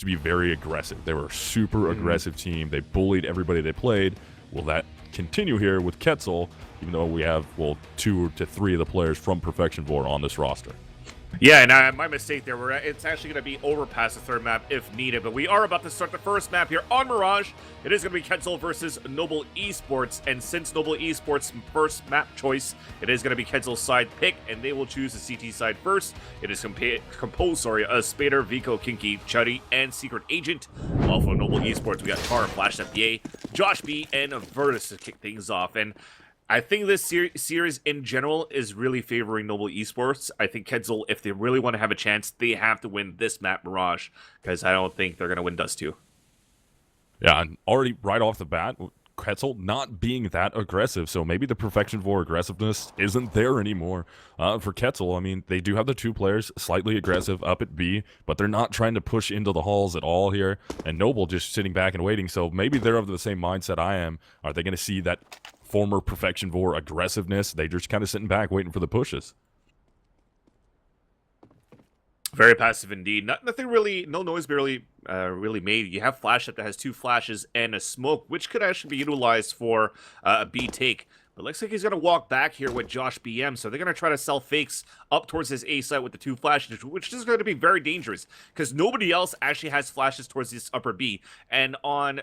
to be very aggressive. They were a super aggressive team. They bullied everybody they played. Will that continue here with QuetzaL, even though we have, well, 2 to 3 of the players from Perfection Vor on this roster? Yeah, and my mistake there. It's actually going to be over past the third map if needed, but we are about to start the first map here on Mirage. It is going to be QuetzaL versus Noble Esports, and since Noble Esports' first map choice, it is going to be QuetzaL's side pick, and they will choose the CT side first. It is composed, of Spader, Vico, Kinky, Chuddy, and Secret Agent. While for Noble Esports, we got Tar, Flash FBA, Josh B, and Virtus to kick things off. And I think this series in general is really favoring Noble Esports. I think QuetzaL, if they really want to have a chance, they have to win this map, Mirage, because I don't think they're going to win Dust 2. Yeah, and already right off the bat, QuetzaL not being that aggressive, so maybe the Perfection Vor aggressiveness isn't there anymore. For QuetzaL, I mean, they do have the 2 players slightly aggressive up at B, but they're not trying to push into the halls at all here, and Noble just sitting back and waiting, so maybe they're of the same mindset I am. Are they going to see that former Perfection Vor aggressiveness? They just kind of sitting back waiting for the pushes. Very passive indeed. Nothing really, no noise barely really made. You have Flash that has 2 flashes and a smoke, which could actually be utilized for a B take. But looks like he's going to walk back here with Josh BM, so they're going to try to sell fakes up towards his A site with the 2 flashes, which is going to be very dangerous, because nobody else actually has flashes towards this upper B. And on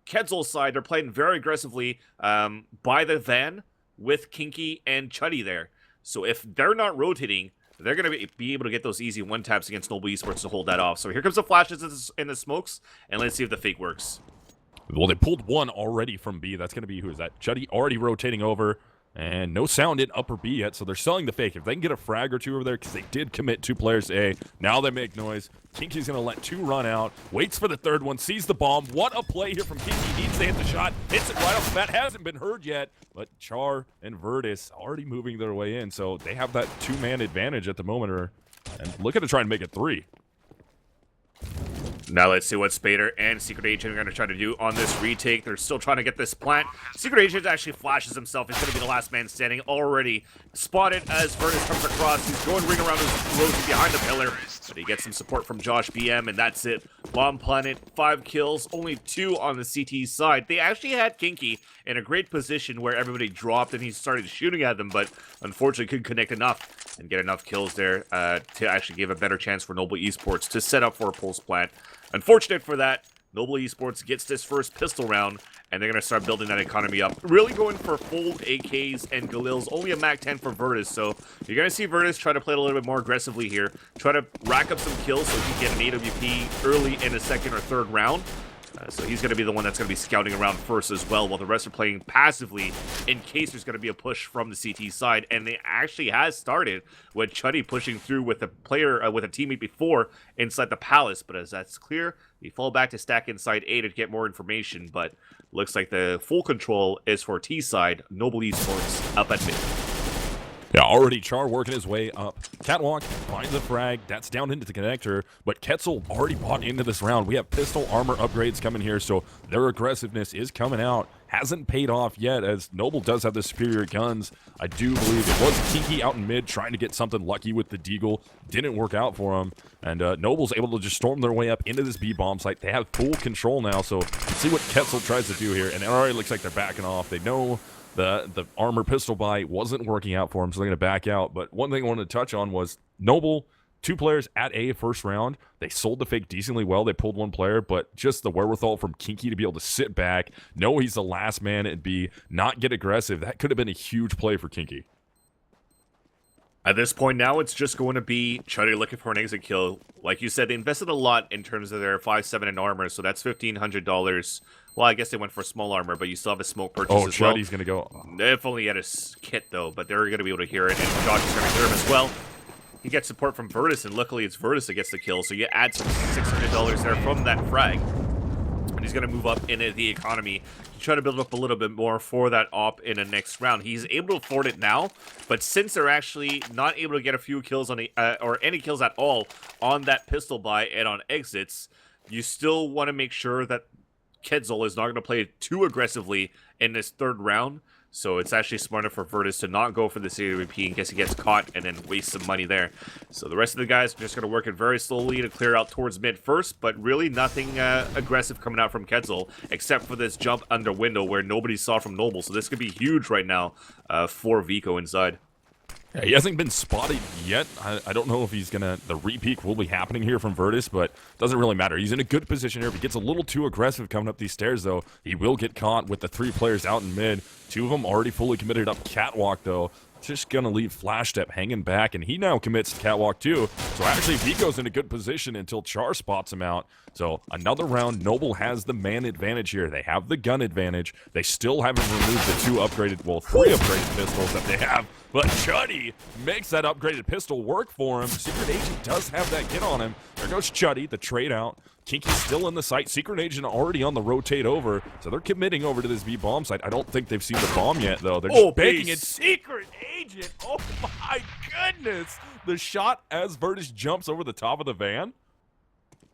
QuetzaL's side, they're playing very aggressively by the van with Kinky and Chuddy there. So if they're not rotating, they're going to be able to get those easy one-taps against Noble Esports to hold that off. So here comes the flashes and the smokes, and let's see if the fake works. Well, they pulled one already from B. That's going to be, who is that? Chuddy already rotating over, and no sound in upper B yet, so they're selling the fake. If they can get a frag or 2 over there, because they did commit 2 players to A, now they make noise. Kinky's going to let 2 run out, waits for the 3rd one, sees the bomb. What a play here from Kinky. Needs to hit the shot, hits it right off the bat. Hasn't been heard yet, but Char and Virtus already moving their way in, so they have that 2-man advantage at the moment, and looking to try and make it 3. Now let's see what Spader and Secret Agent are going to try to do on this retake. They're still trying to get this plant. Secret Agent actually flashes himself. He's going to be the last man standing, already spotted as Virtus comes across. He's going ring around his Rosie behind the pillar, but he gets some support from Josh BM, and that's it. Bomb planted, 5 kills, only 2 on the CT side. They actually had Kinky in a great position where everybody dropped and he started shooting at them, but unfortunately couldn't connect enough and get enough kills there to actually give a better chance for Noble Esports to set up for a pulse plant. Unfortunate for that, Noble Esports gets this first pistol round, and they're going to start building that economy up. Really going for full AKs and Galils, only a MAC-10 for Virtus, so you're going to see Virtus try to play a little bit more aggressively here, try to rack up some kills so he can get an AWP early in the 2nd or 3rd round. So he's going to be the one that's going to be scouting around first as well, while the rest are playing passively in case there's going to be a push from the CT side. And it actually has started with Chuddy pushing through with a player, with a teammate before inside the palace. But as that's clear, we fall back to stack inside A to get more information. But looks like the full control is for T side, Noble Esports up at mid. Yeah, already Char working his way up. Catwalk finds the frag. That's down into the connector. But QuetzaL already bought into this round. We have pistol armor upgrades coming here, so their aggressiveness is coming out. Hasn't paid off yet, as Noble does have the superior guns. I do believe it was Kinky out in mid trying to get something lucky with the Deagle. Didn't work out for him. And Noble's able to just storm their way up into this B-bomb site. They have full control now, so let's see what QuetzaL tries to do here. And it already looks like they're backing off. They know the armor pistol buy wasn't working out for him, so they're going to back out. But one thing I wanted to touch on was Noble, 2 players at A first round. They sold the fake decently well. They pulled 1 player, but just the wherewithal from Kinky to be able to sit back, know he's the last man at B, not get aggressive. That could have been a huge play for Kinky. At this point now, it's just going to be Chuddy looking for an exit kill. Like you said, they invested a lot in terms of their 5.7 in armor, so that's $1,500. Well, I guess they went for small armor, but you still have a smoke purchase as well. Chuddy's going to go. If only he had a kit, though, but they're going to be able to hear it, and Josh is going to hear him as well. He gets support from Virtus, and luckily it's Virtus that gets the kill, so you add some $600 there from that frag. And he's going to move up into the economy to try to build up a little bit more for that op in the next round. He's able to afford it now, but since they're actually not able to get a few kills on the, or any kills at all on that pistol buy and on exits, you still want to make sure that QuetzaL is not going to play too aggressively in this 3rd round. So it's actually smarter for Virtus to not go for the CWP in case he gets caught and then waste some money there. So the rest of the guys are just going to work it very slowly to clear out towards mid first, but really nothing aggressive coming out from QuetzaL, except for this jump under window where nobody saw from Noble. So this could be huge right now for Vico inside. Yeah, he hasn't been spotted yet. I don't know if he's going to... The re-peek will be happening here from Virtus, but it doesn't really matter. He's in a good position here. If he gets a little too aggressive coming up these stairs, though, he will get caught with the 3 players out in mid. 2 of them already fully committed up Catwalk, though. Just going to leave Flash Step hanging back, and he now commits to Catwalk, too. So actually, Vico's in a good position until Char spots him out. So another round, Noble has the man advantage here. They have the gun advantage. They still haven't removed the 3 upgraded pistols that they have. But Chuddy makes that upgraded pistol work for him. Secret Agent does have that hit on him. There goes Chuddy, the trade out. Kinky's still in the site. Secret Agent already on the rotate over. So they're committing over to this B bomb site. I don't think they've seen the bomb yet, though. They're just baking it. Secret Agent! Oh my goodness! The shot as Virtus jumps over the top of the van.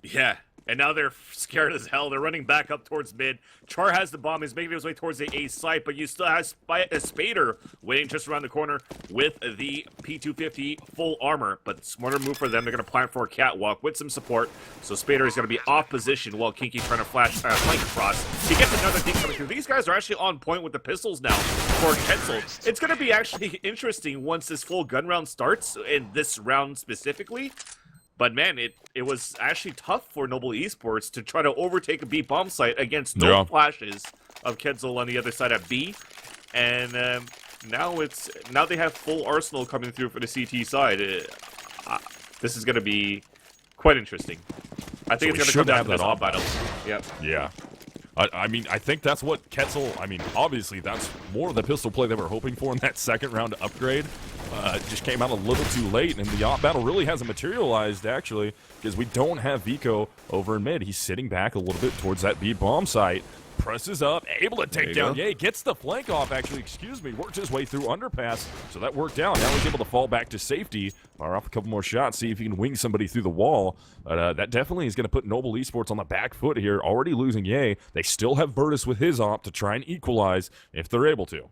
Yeah. And now they're scared as hell. They're running back up towards mid. Char has the bomb. He's making his way towards the A site, but you still have Spader waiting just around the corner with the P250 full armor. But smarter move for them. They're going to plant for a catwalk with some support. So Spader is going to be off position while Kinky trying to flank across. He gets another thing coming through. These guys are actually on point with the pistols now for QuetzaL. It's going to be actually interesting once this full gun round starts, in this round specifically. But man, it was actually tough for Noble Esports to try to overtake a B bomb site against no flashes of QuetzaL on the other side at B, and now they have full arsenal coming through for the CT side. This is going to be quite interesting. I think it's going to come down to this off battle. Yep. Yeah. I mean, I think that's what QuetzaL... I mean, obviously, that's more of the pistol play they were hoping for in that second round upgrade. Just came out a little too late, and the op battle really hasn't materialized, actually, because we don't have Vico over in mid. He's sitting back a little bit towards that B bomb site. Presses up, able to take down Ye, gets the flank off, actually, worked his way through underpass, so that worked out. Now he's able to fall back to safety, fire off a couple more shots, see if he can wing somebody through the wall. But that definitely is going to put Noble Esports on the back foot here, already losing Ye. They still have Virtus with his op to try and equalize if they're able to.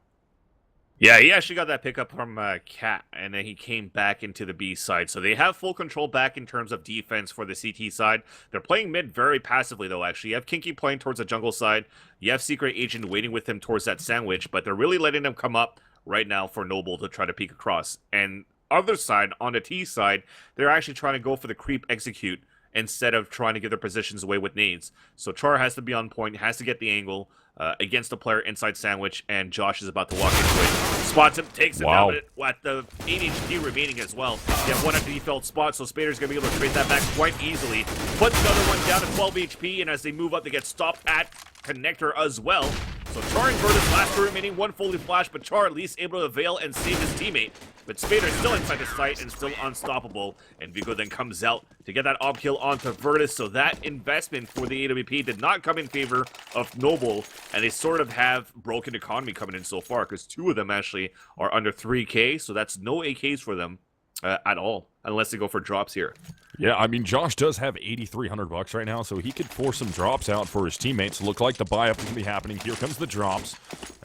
Yeah, he actually got that pickup from Cat, and then he came back into the B side. So they have full control back in terms of defense for the CT side. They're playing mid very passively, though, actually. You have Kinky playing towards the jungle side. You have Secret Agent waiting with him towards that sandwich, but they're really letting them come up right now for Noble to try to peek across. And other side, on the T side, they're actually trying to go for the creep execute instead of trying to give their positions away with nades. So Char has to be on point, has to get the angle against the player inside sandwich, and Josh is about to walk into it. Spots him, takes him down at the 8 HP remaining as well. You have one at the default spot, so Spader's going to be able to trade that back quite easily. Puts another one down to 12 HP, and as they move up, they get stopped at connector as well. So Char and Virtus last 2 remaining, 1 fully flashed, but Char at least able to avail and save his teammate. But Spader still inside the site and still unstoppable, and Vico then comes out to get that op kill onto Virtus. So that investment for the AWP did not come in favor of Noble, and they sort of have broken economy coming in so far, because 2 of them actually are under 3K, so that's no AKs for them at all, unless they go for drops here. Yeah, I mean, Josh does have $8,300 right now, so he could force some drops out for his teammates. Look like the buy-up is going to be happening. Here comes the drops.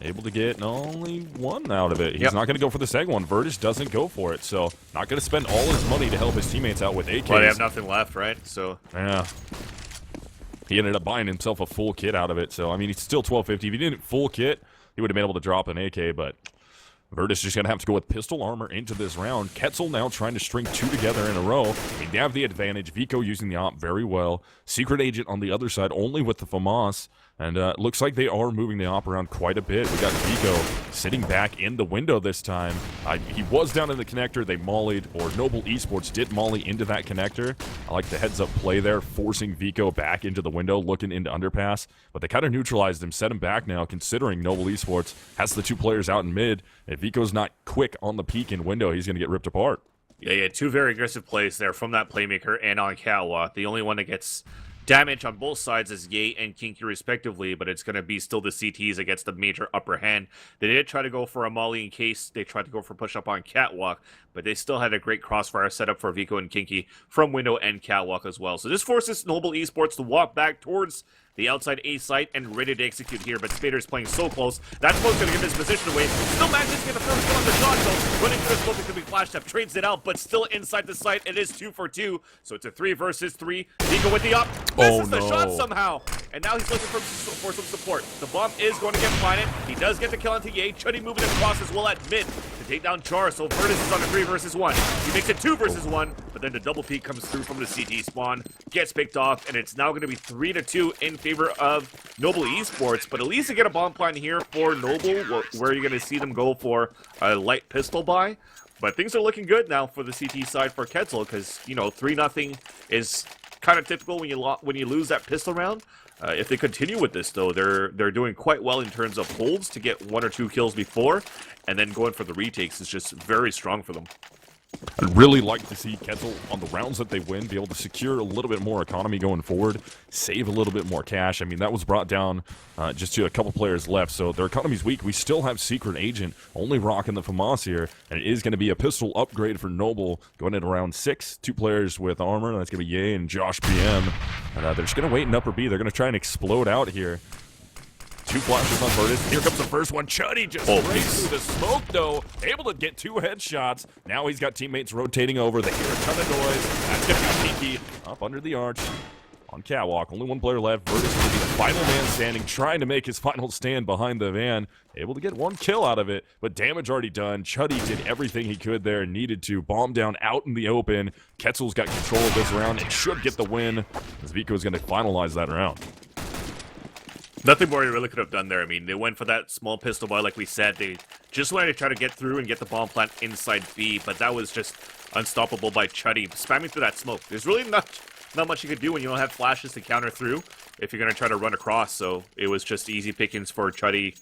Able to get only 1 out of it. He's not going to go for the second one. Virtus doesn't go for it, so not going to spend all his money to help his teammates out with AKs. Well, they have nothing left, right? So yeah. He ended up buying himself a full kit out of it, so, I mean, he's still $1,250. If he didn't full kit, he would have been able to drop an AK, but... Virtus just going to have to go with pistol armor into this round. QuetzaL now trying to string 2 together in a row. They have the advantage. Vico using the op very well. Secret Agent on the other side only with the FAMAS. And it looks like they are moving the op around quite a bit. We got Vico sitting back in the window this time. He was down in the connector. They mollied, or Noble Esports did molly into that connector. I like the heads-up play there, forcing Vico back into the window, looking into underpass. But they kind of neutralized him, set him back now, considering Noble Esports has the 2 players out in mid. If Vico's not quick on the peek in window, he's going to get ripped apart. Yeah, 2 very aggressive plays there from that playmaker and on Catwalk. The only one that gets damage on both sides is Ye and Kinky respectively, but it's going to be still the CTs against the major upper hand. They did try to go for a molly in case they tried to go for push-up on Catwalk, but they still had a great crossfire setup for Vico and Kinky from window and Catwalk as well. So this forces Noble Esports to walk back towards the outside A site, and ready to execute here. But Spader's playing so close. That smoke's going to give his position away. Still manages to get the first kill on the shot, though. Running through the smoke, it could be flashed up. Trades it out, but still inside the site. It is 2 for 2. So it's a 3 versus 3. Vico with the up. Misses the shot somehow. And now he's looking for some support. The bomb is going to get planted. He does get the kill onto Ye. Chuddy moving across as well at mid to take down Char. So Virtus is on a 3 versus 1. He makes it 2 versus 1, but then the double peek comes through from the CT spawn, gets picked off, and it's now going to be 3 to 2 in favor of Noble Esports. But at least you get a bomb plan here for Noble, where you're going to see them go for a light pistol buy. But things are looking good now for the CT side for QuetzaL, because, you know, 3-0 is kind of typical when you lose that pistol round. If they continue with this, though, they're doing quite well in terms of holds to get 1 or 2 kills before, and then going for the retakes is just very strong for them. I'd really like to see QuetzaL, on the rounds that they win, be able to secure a little bit more economy going forward, save a little bit more cash. I mean, that was brought down just to a couple players left, so their economy's weak. We still have Secret Agent only rocking the FAMAS here, and it is going to be a pistol upgrade for Noble going into round 6. 2 players with armor. That's going to be Ye and Josh PM. And they're just going to wait in upper B. They're going to try and explode out here. 2 flashes on Virtus. Here comes the first one. Chuddy just breaks through the smoke, though. Able to get 2 headshots. Now he's got teammates rotating over. They hear a ton of noise. That's going to be Pinky up under the arch on catwalk. Only 1 player left. Virtus will be the final man standing, trying to make his final stand behind the van. Able to get 1 kill out of it, but damage already done. Chuddy did everything he could there, needed to. Bomb down out in the open. QuetzaL's got control of this round and should get the win, as Vico is going to finalize that round. Nothing more he really could have done there. I mean, they went for that small pistol buy, like we said. They just wanted to try to get through and get the bomb plant inside B, but that was just unstoppable by Chuddy, spamming through that smoke. There's really not much you could do when you don't have flashes to counter through if you're going to try to run across, so it was just easy pickings for Chuddy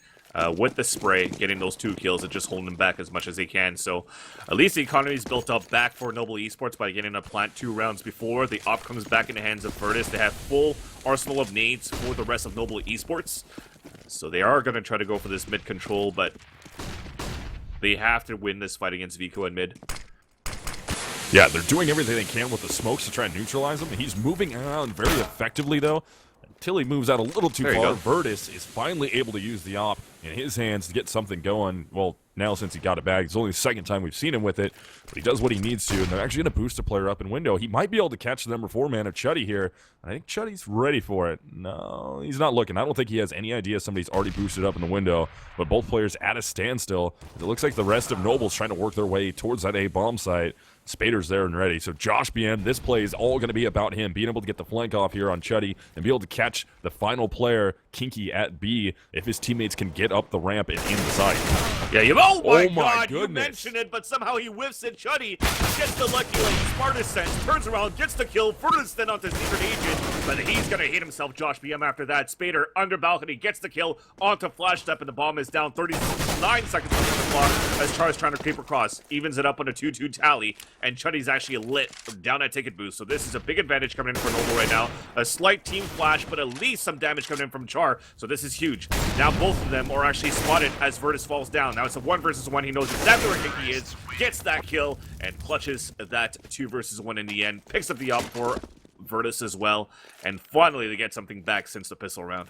with the spray, getting those 2 kills and just holding them back as much as they can. So at least the economy's built up back for Noble Esports by getting a plant 2 rounds before. The op comes back in the hands of Virtus. They have full arsenal of nades for the rest of Noble Esports. So they are going to try to go for this mid control, but they have to win this fight against Vico in mid. Yeah, they're doing everything they can with the smokes to try and neutralize him. He's moving around very effectively, though, until he moves out a little too far. Virtus is finally able to use the op in his hands to get something going. Well, now since he got it back, it's only the 2nd time we've seen him with it, but he does what he needs to, and they're actually going to boost a player up in window. He might be able to catch the number 4 man of Chuddy here. I think Chuddy's ready for it. No, he's not looking. I don't think he has any idea somebody's already boosted up in the window, but both players at a standstill. It looks like the rest of Noble's trying to work their way towards that A bomb site. Spader's there and ready. So Josh BM, this play is all going to be about him being able to get the flank off here on Chuddy and be able to catch the final player, Kinky, at B if his teammates can get up the ramp and in the site. Yeah, oh my God, goodness. You mentioned it, but somehow he whiffs it. Chuddy gets the lucky, like, smartest sense, turns around, gets the kill, furthest then onto Secret Agent, but he's going to hit himself, Josh BM, after that. Spader, under balcony, gets the kill onto Flash Step, and the bomb is down 39 seconds on the clock as Char's trying to creep across. Evens it up on a 2-2 tally, and Chuddy's actually lit down at ticket boost, so this is a big advantage coming in for Noble right now. A slight team flash, but at least some damage coming in from Char, so this is huge. Now both of them are actually spotted as Virtus falls down. Now it's a 1 versus 1. He knows exactly where Kinky is, gets that kill, and clutches that 2 versus 1 in the end. Picks up the op for Virtus as well, and finally they get something back since the pistol round.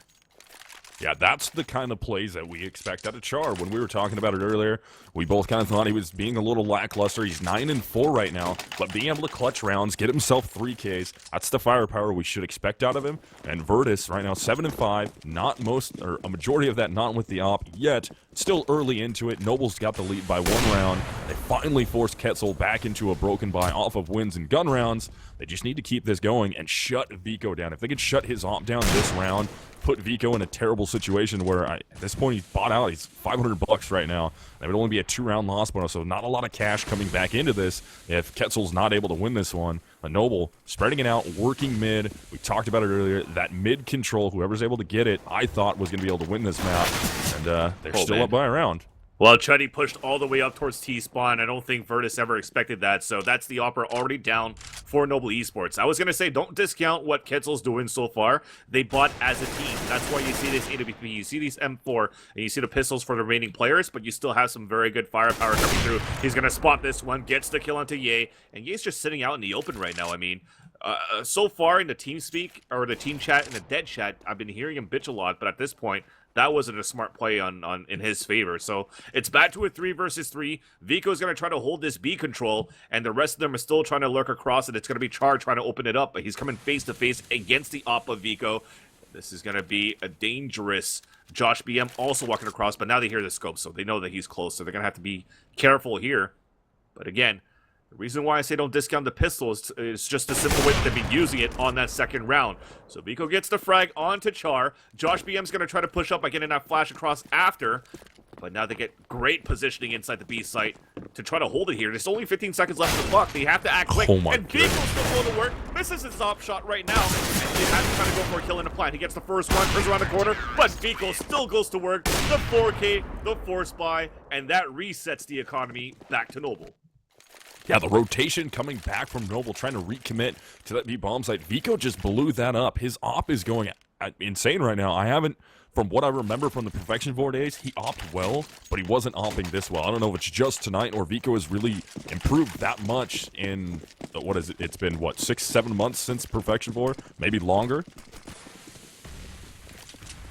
Yeah, that's the kind of plays that we expect out of Char. When we were talking about it earlier, we both kind of thought he was being a little lackluster. He's 9-4 right now, but being able to clutch rounds, get himself 3Ks, that's the firepower we should expect out of him. And Virtus right now 7-5, not most or a majority of that not with the op yet. Still early into it. Noble's got the lead by 1 round. They finally forced QuetzaL back into a broken buy off of wins and gun rounds. They just need to keep this going and shut Vico down. If they could shut his op down this round, put Vico in a terrible situation where at this point he's bought out. He's $500 right now. That would only be a 2-round loss bonus, so not a lot of cash coming back into this if QuetzaL's not able to win this one. A Noble spreading it out, working mid. We talked about it earlier. That mid control, whoever's able to get it, I thought was going to be able to win this map. And they're still up by a round. Well, Chuddy pushed all the way up towards T-spawn. I don't think Virtus ever expected that, so that's the opera already down for Noble Esports. I was going to say, don't discount what QuetzaL's doing so far. They bought as a team. That's why you see this AWP, you see these M4, and you see the pistols for the remaining players, but you still have some very good firepower coming through. He's going to spot this one, gets the kill onto Ye, and Ye's just sitting out in the open right now. I mean, So far in the team speak, or the team chat and the dead chat, I've been hearing him bitch a lot, but at this point, that wasn't a smart play in his favor. So it's back to a 3 versus 3. Vico's going to try to hold this B control, and the rest of them are still trying to lurk across, and it's going to be Char trying to open it up, but he's coming face-to-face against the op of Vico. This is going to be a dangerous Josh BM also walking across, but now they hear the scope, so they know that he's close, so they're going to have to be careful here. But again, the reason why I say don't discount the pistol is just the simple way that they've been using it on that second round. So Vico gets the frag onto Char. Josh BM's going to try to push up by getting that flash across after. But now they get great positioning inside the B site to try to hold it here. There's only 15 seconds left in the clock. They have to act quick. Oh my and Vico's still going to work. Misses his top shot right now. And they have to try to go for a kill in the plant. He gets the first one, turns around the corner, but Vico still goes to work. The 4K, the force buy, and that resets the economy back to Noble. Yeah, the rotation coming back from Noble, trying to recommit to that B-bomb site. Vico just blew that up. His op is going insane right now. I haven't, from what I remember from the Perfection 4 days, he opped well, but he wasn't opping this well. I don't know if it's just tonight or Vico has really improved that much in, what is it? It's been, what, 6-7 months since Perfection 4? Maybe longer?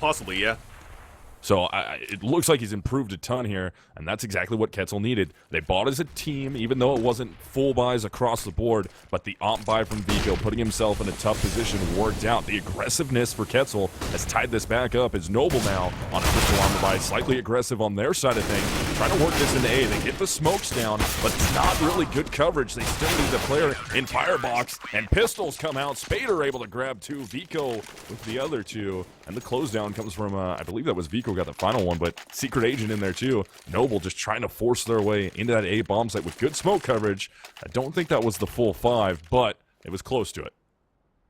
Possibly, yeah. So it looks like he's improved a ton here, and that's exactly what QuetzaL needed. They bought as a team, even though it wasn't full buys across the board, but the op buy from Vico, putting himself in a tough position, worked out. The aggressiveness for QuetzaL has tied this back up as Noble now on a crystal armor buy, slightly aggressive on their side of things, trying to work this into A. They get the smokes down, but it's not really good coverage. They still need the player in firebox, and pistols come out. Spader able to grab 2, Vico with the other 2, and the close down comes from, I believe that was Vico got the final one, but Secret Agent in there too. Noble just trying to force their way into that A bomb site with good smoke coverage. I don't think that was the full 5, but it was close to it.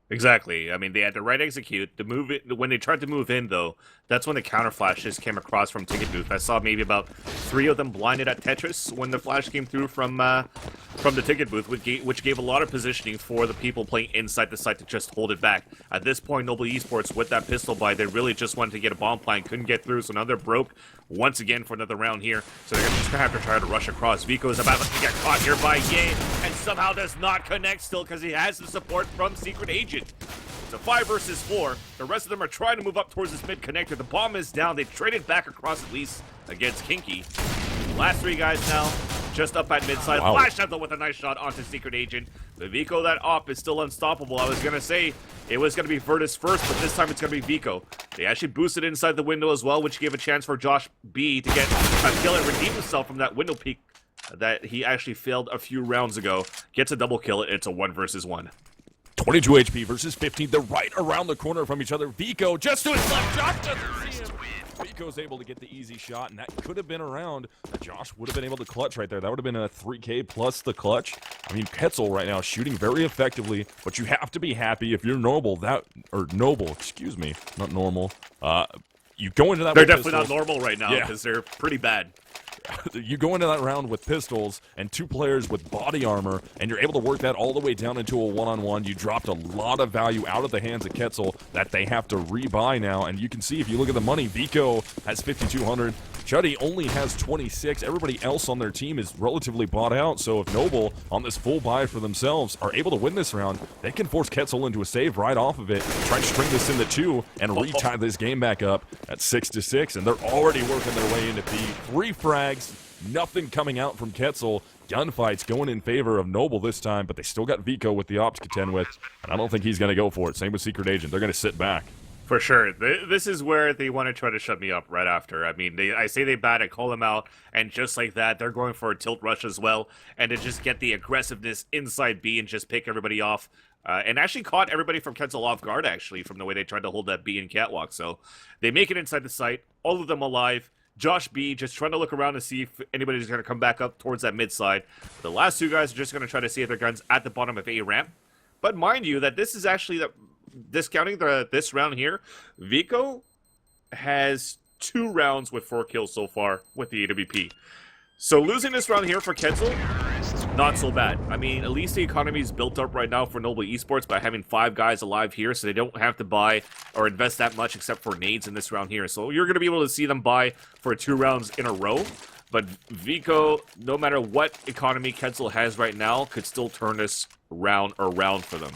Exactly. I mean, they had to right execute. The move it, when they tried to move in, though, that's when the counter flashes came across from Ticket Booth. I saw maybe about 3 of them blinded at Tetris when the flash came through from the Ticket Booth, which gave a lot of positioning for the people playing inside the site to just hold it back. At this point, Noble Esports, with that pistol buy, they really just wanted to get a bomb plant, couldn't get through, so now they're broke once again for another round here. So they're just going to have to try to rush across. Vico is about to get caught here by Ye, and somehow does not connect still because he has the support from Secret Agent. It's a 5 versus 4. The rest of them are trying to move up towards this mid connector. The bomb is down. They traded back across at least against Kinky. Last 3 guys now just up at mid side. Wow. Flash Shuttle with a nice shot onto Secret Agent. The Vico, that op is still unstoppable. I was going to say it was going to be Virtus first, but this time it's going to be Vico. They actually boosted inside the window as well, which gave a chance for Josh B to get a kill and redeem himself from that window peek that he actually failed a few rounds ago. Gets a double kill. It's a 1 versus 1. 22 HP versus 15. They're right around the corner from each other. Vico just to his left. Josh doesn't see him. Vico's able to get the easy shot, and that could have been around. Josh would have been able to clutch right there. That would have been a 3K plus the clutch. I mean, QuetzaL right now shooting very effectively, but you have to be happy if you're Noble, excuse me, not normal. You go into that They're with definitely pistols. not normal right now because they're pretty bad. You go into that round with pistols and 2 players with body armor, and you're able to work that all the way down into a one-on-one. You dropped a lot of value out of the hands of QuetzaL that they have to rebuy now, and you can see if you look at the money, Vico has 5,200. Chuddy only has 26. Everybody else on their team is relatively bought out, so if Noble, on this full buy for themselves, are able to win this round, they can force QuetzaL into a save right off of it, try to string this into 2, and retie this game back up at 6-6, and they're already working their way into B. 3 frags, nothing coming out from QuetzaL. Gunfights going in favor of Noble this time, but they still got Vico with the ops to contend with, and I don't think he's going to go for it. Same with Secret Agent. They're going to sit back. For sure. This is where they want to try to shut me up right after. I mean, I say they bad, I call them out, and just like that, they're going for a tilt rush as well, and to just get the aggressiveness inside B and just pick everybody off, and actually caught everybody from QuetzaL off guard, actually, from the way they tried to hold that B in catwalk. So they make it inside the site, all of them alive. Josh B just trying to look around to see if anybody's going to come back up towards that mid side. The last 2 guys are just going to try to see if their guns at the bottom of A ramp. But mind you that this is actually discounting this round here. Vico has 2 rounds with 4 kills so far with the AWP. So losing this round here for QuetzaL, not so bad. I mean, at least the economy is built up right now for Noble Esports by having 5 guys alive here, so they don't have to buy or invest that much except for nades in this round here. So you're going to be able to see them buy for 2 rounds in a row. But Vico, no matter what economy QuetzaL has right now, could still turn this round around for them.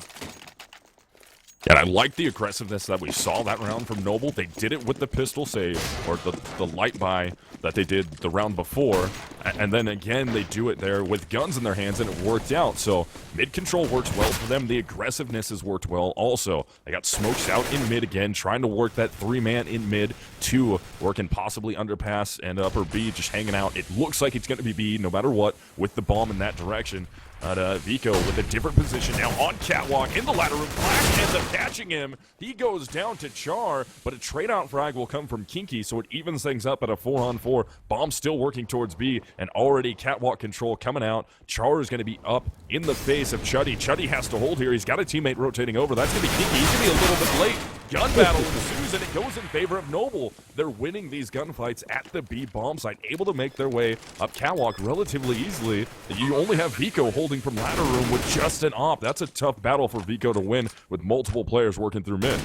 And I like the aggressiveness that we saw that round from Noble. They did it with the pistol save, or the light buy that they did the round before. And then again, they do it there with guns in their hands, and it worked out. So mid-control works well for them. The aggressiveness has worked well also. They got smokes out in mid again, trying to work that 3-man in mid. 2 working possibly underpass and upper B, just hanging out. It looks like it's going to be B no matter what with the bomb in that direction. But Vico with a different position now on Catwalk in the ladder room. Flash ends up catching him. He goes down to Char, but a trade-out frag will come from Kinky, so it evens things up at a 4-on-4. Bomb still working towards B, and already Catwalk control coming out. Char is going to be up in the face of Chuddy. Chuddy has to hold here. He's got a teammate rotating over. That's going to be Kinky. He's going to be a little bit late. Gun battle ensues, and it goes in favor of Noble. They're winning these gunfights at the B bomb site, able to make their way up Catwalk relatively easily. You only have Vico holding from ladder room with just an op. That's a tough battle for Vico to win with multiple players working through mid.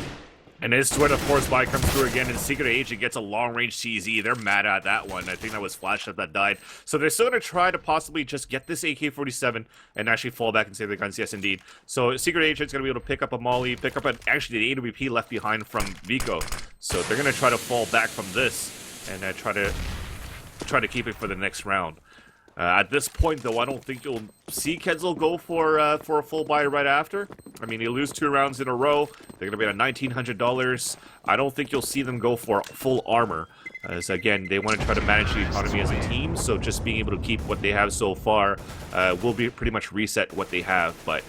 And his Twin of Force Buy comes through again, and Secret Agent gets a long-range CZ. They're mad at that one. I think that was Flash that died. So they're still going to try to possibly just get this AK-47 and actually fall back and save the guns. Yes, indeed. So Secret Agent's going to be able to pick up a Molly, pick up actually the AWP left behind from Vico. So they're going to try to fall back from this and try to keep it for the next round. At this point, though, I don't think you'll see Kezel go for a full buy right after. I mean, you lose 2 rounds in a row. They're going to be at $1,900. I don't think you'll see them go for full armor. As, again, they want to try to manage the economy as a team, so just being able to keep what they have so far will be pretty much reset what they have. But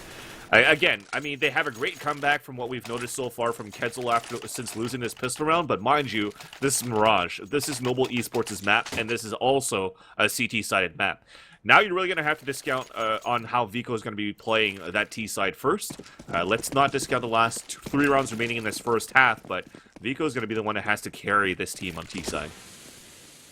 again, I mean, they have a great comeback from what we've noticed so far from QuetzaL since losing this pistol round, but mind you, this is Mirage. This is Noble Esports' map, and this is also a CT-sided map. Now you're really going to have to discount on how Vico is going to be playing that T-side first. Let's not discount the last 3 rounds remaining in this first half, but Vico is going to be the one that has to carry this team on T-side.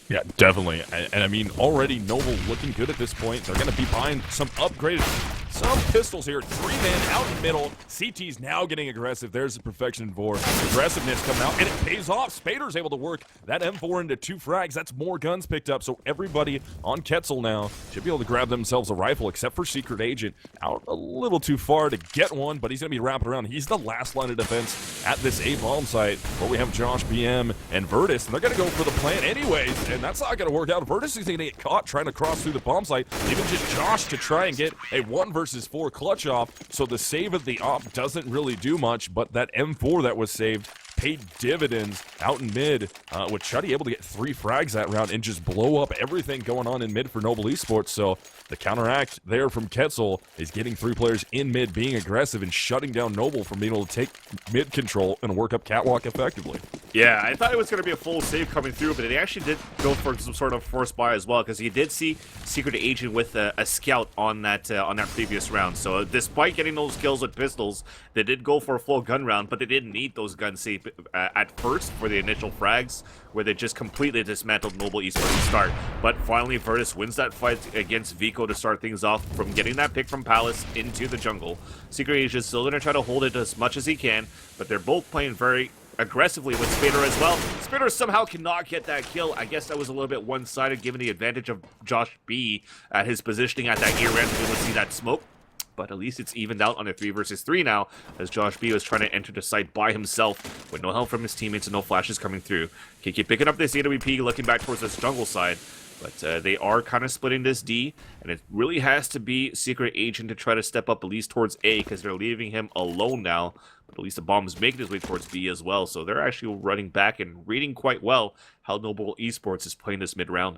Yeah, definitely. And I mean, already Noble looking good at this point. They're going to be buying some upgraded, some pistols here. 3-man out in the middle. CT's now getting aggressive. There's the perfection for aggressiveness coming out, and it pays off. Spader's able to work that M4 into 2 frags. That's more guns picked up, so everybody on QuetzaL now should be able to grab themselves a rifle, except for Secret Agent. Out a little too far to get one, but he's going to be wrapping around. He's the last line of defense at this A-bomb site, where we have Josh BM and Virtus, and they're going to go for the plant anyways, and that's not going to work out. Virtus is going to get caught trying to cross through the bomb site. Even just Josh to try and get a 1 versus 4 clutch off, so the save of the op doesn't really do much, but that M4 that was saved paid dividends out in mid, with Chuddy able to get 3 frags that round and just blow up everything going on in mid for Noble Esports. So the counteract there from QuetzaL is getting 3 players in mid, being aggressive and shutting down Noble from being able to take mid control and work up Catwalk effectively. Yeah, I thought it was going to be a full save coming through, but they actually did go for some sort of force buy as well, because you did see Secret Agent with a scout on that previous round. So despite getting those kills with pistols, they did go for a full gun round, but they didn't need those guns safe at first for the initial frags, where they just completely dismantled Noble Esports to start. But finally, Virtus wins that fight against Vico to start things off from getting that pick from Palace into the jungle. Secret Agent is still going to try to hold it as much as he can, but they're both playing very aggressively with Spader as well. Spader somehow cannot get that kill. I guess that was a little bit one-sided given the advantage of Josh B at his positioning at that ear ramp to be able to see that smoke. But at least it's evened out on a 3 versus 3 now, as Josh B was trying to enter the site by himself with no help from his teammates and no flashes coming through. KK picking up this AWP, looking back towards this jungle side. But they are kind of splitting this D, and it really has to be Secret Agent to try to step up at least towards A, because they're leaving him alone now. But at least the bomb is making his way towards B as well, so they're actually running back and reading quite well how Noble Esports is playing this mid-round.